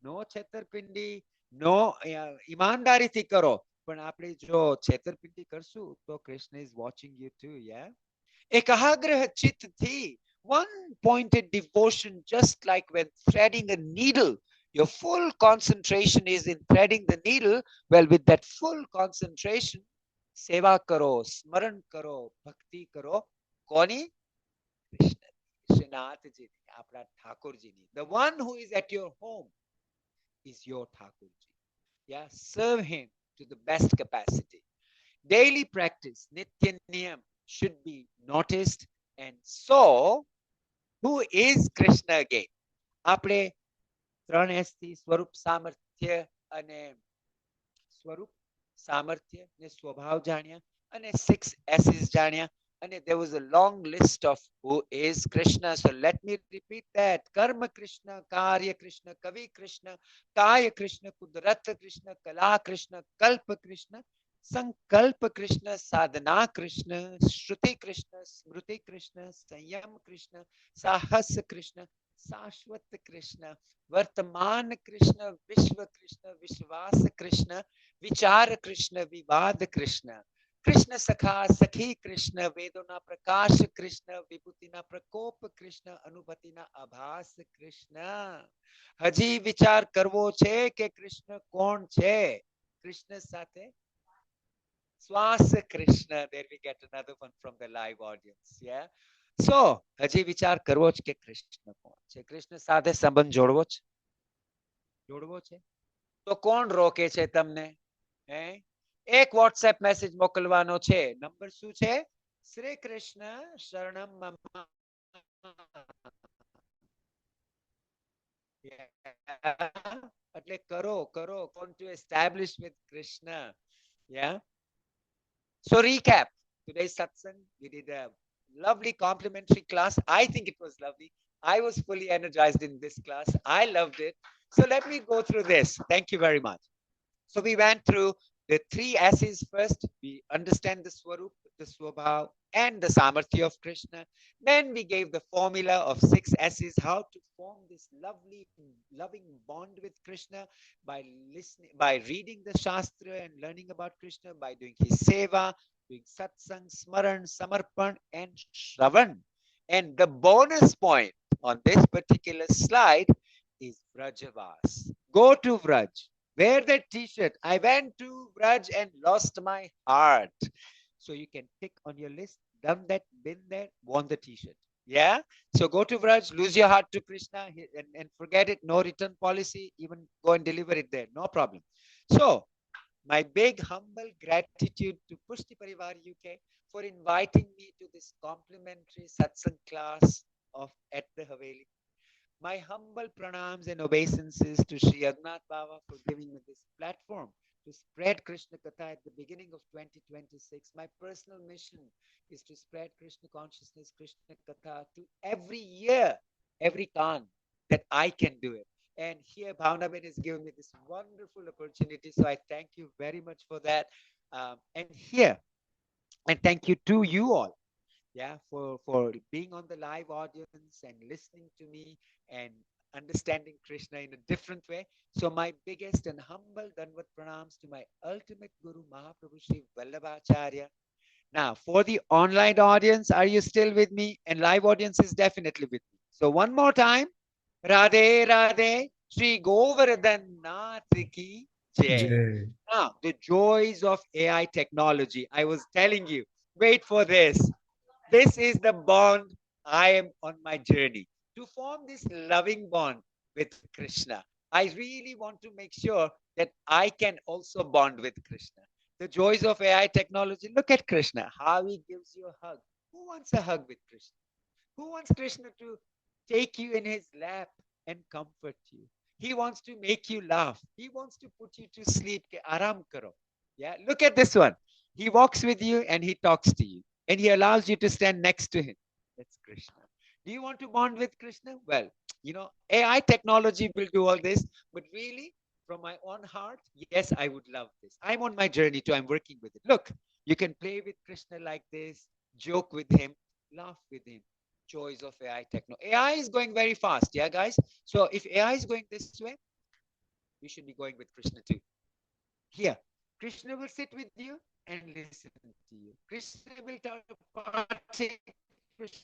[SPEAKER 1] No chetarpindi, no imandarithi karo. પણ આપણે જો છેતરપિંડી કરશું તો Krishna is watching you too, yeah? Ekagraha chitti, one pointed devotion, just like when threading a needle. Your full concentration is in threading the needle. Well, with that full concentration, seva karo, smaran karo, bhakti karo. Koni? Krishna. Srinathji, apna Thakurji. The one who is at your home is your Thakurji. Yeah, serve him to the best capacity. Daily practice, Nitya Niyam, should be noticed. And so, who is Krishna again? આપણે 3S થી સ્વરૂપ સામર્થ્ય અને સ્વરૂપ સામર્થ્ય ને સ્વભાવ જાણ્યા અને 6S's જાણ્યા. And there was a long list of who is Krishna. So let me repeat that. Karma Krishna, Karya Krishna, Kavi Krishna, Kaya Krishna, Kudrat Krishna, Kala Krishna, Kalpa Krishna, Sankalpa Krishna, Sadhana Krishna, Shruti Krishna, Smruti Krishna, Sanyam Krishna, Sahasa Krishna, Sashwat Krishna, Vartaman Krishna, Vishwa Krishna, Vishvasa Krishna, Vichara Krishna, Vivada Krishna.
[SPEAKER 2] Krishna सखा सखी कृष्ण वेदोना प्रकाश कृष्ण विभूतिना प्रकोप कृष्ण अनुभूतिना आभास कृष्ण હજી વિચાર કરવો છે કે કૃષ્ણ કોણ છે કૃષ્ણ સાથે શ્વાસ Krishna there we get another one from the live audience yeah so હજી વિચાર કરવો છે કે કૃષ્ણ કોણ છે કૃષ્ણ સાથે સંબંધ જોડવો છે તો કોણ રોકે છે તમને હે એક વોટ્સએપ મેસેજ મોકલવાનો છે નંબર શું છે શ્રી કૃષ્ણ શરણમ મમ એટલે કરો want to establish with Krishna yeah so recap today's satsang we did a lovely complimentary class I think it was lovely I was fully energized in this class I loved it so let me go through this thank you very much. So we went through the three S's first. We understand the Swarup, the Swabhav, and the Samarthya of Krishna. Then we gave the formula of six S's, how to form this lovely, loving bond with Krishna by listening, by reading the Shastra and learning about Krishna, by doing his seva, doing satsang, smaran, samarpan, and shravan. And the bonus point on this particular slide is Vrajavas. Go to Vraj. Wear that t-shirt. I went to Vraj and lost my heart. So you can pick on your list, done that, been there, worn the t-shirt. Yeah. So go to Vraj, lose your heart to Krishna and forget it. No return policy. Even go and deliver it there. No problem. So my big humble gratitude to Pushti Parivar UK for inviting me to this complimentary satsang class of at the Haveli. My humble pranams and obeisances to Sri Adnath Baba for giving me this platform to spread Krishna Katha at the beginning of 2026. My personal mission is to spread Krishna consciousness, Krishna Katha to every year, every Khan that I can do it. And here Bhavnaben has given me this wonderful opportunity. So I thank you very much for that. And here, and thank you to you all yeah for being on the live audience and listening to me and understanding Krishna in a different way. So my biggest and humble danvat pranams to my ultimate guru Mahaprabhu Sri Vallabhacharya. Now for the online audience, are you still with me? And live audience is definitely with me. So one more time, Radhe Radhe, Sri Govardhan Nath ki jai.
[SPEAKER 3] Jai.
[SPEAKER 2] Now the joys of AI technology, I was telling you, wait for this is the bond I am on my journey to form this loving bond with Krishna. I really want to make sure that I can also bond with Krishna. The joys of AI technology. Look at Krishna, how he gives you a hug. Who wants a hug with Krishna? Who wants Krishna to take you in his lap and comfort you? He wants to make you laugh. He wants to put you to sleep. Ke aram karo. Yeah, look at this one. He walks with you and he talks to you and he allows you to stand next to him. That's Krishna. Do you want to bond with Krishna? Well, AI technology will do all this, but really, from my own heart, yes, I would love this. I'm on my journey too. I'm working with it. Look, you can play with Krishna like this, joke with him, laugh with him. Joys of AI techno. AI is going very fast, yeah, guys? So if AI is going this way, you should be going with Krishna too. Here, Krishna will sit with you and listen to you. Krishna will partake Krishna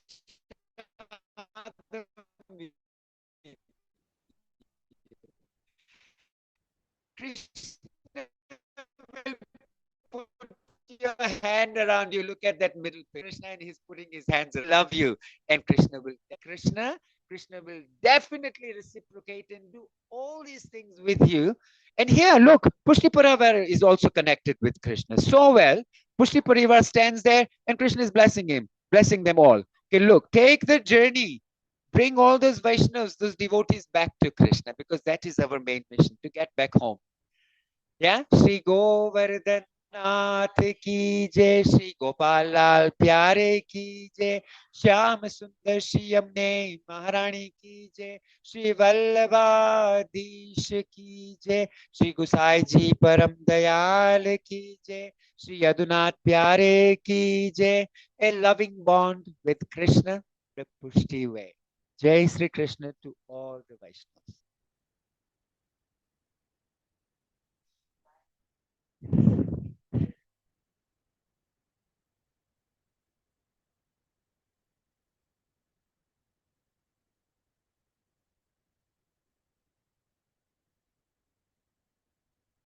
[SPEAKER 2] will put your hand around you. Look at that middle picture. Krishna and he's putting his hands around. Love you. And Krishna will definitely reciprocate and do all these things with you. And here, look, Pushti Parivar is also connected with Krishna so well. Pushti Parivar stands there and Krishna is blessing him, blessing them all. Okay, look, take the journey. Bring all those Vaishnavas, those devotees back to Krishna because that is our main mission, to get back home. Yeah, Shri Govardhan Nath ki jai, Shri Gopal Lal Pyare ki jai, Shyam Sundar Shri Yamne Maharani ki jai, Shri Vallabhadish ki jai, Shri Gusai Ji Param Dayal ki jai, Shri Yadunath Pyare ki jai. A loving bond with Krishna, the Pushti way. Jai Sri Krishna to all the Vaishnavas.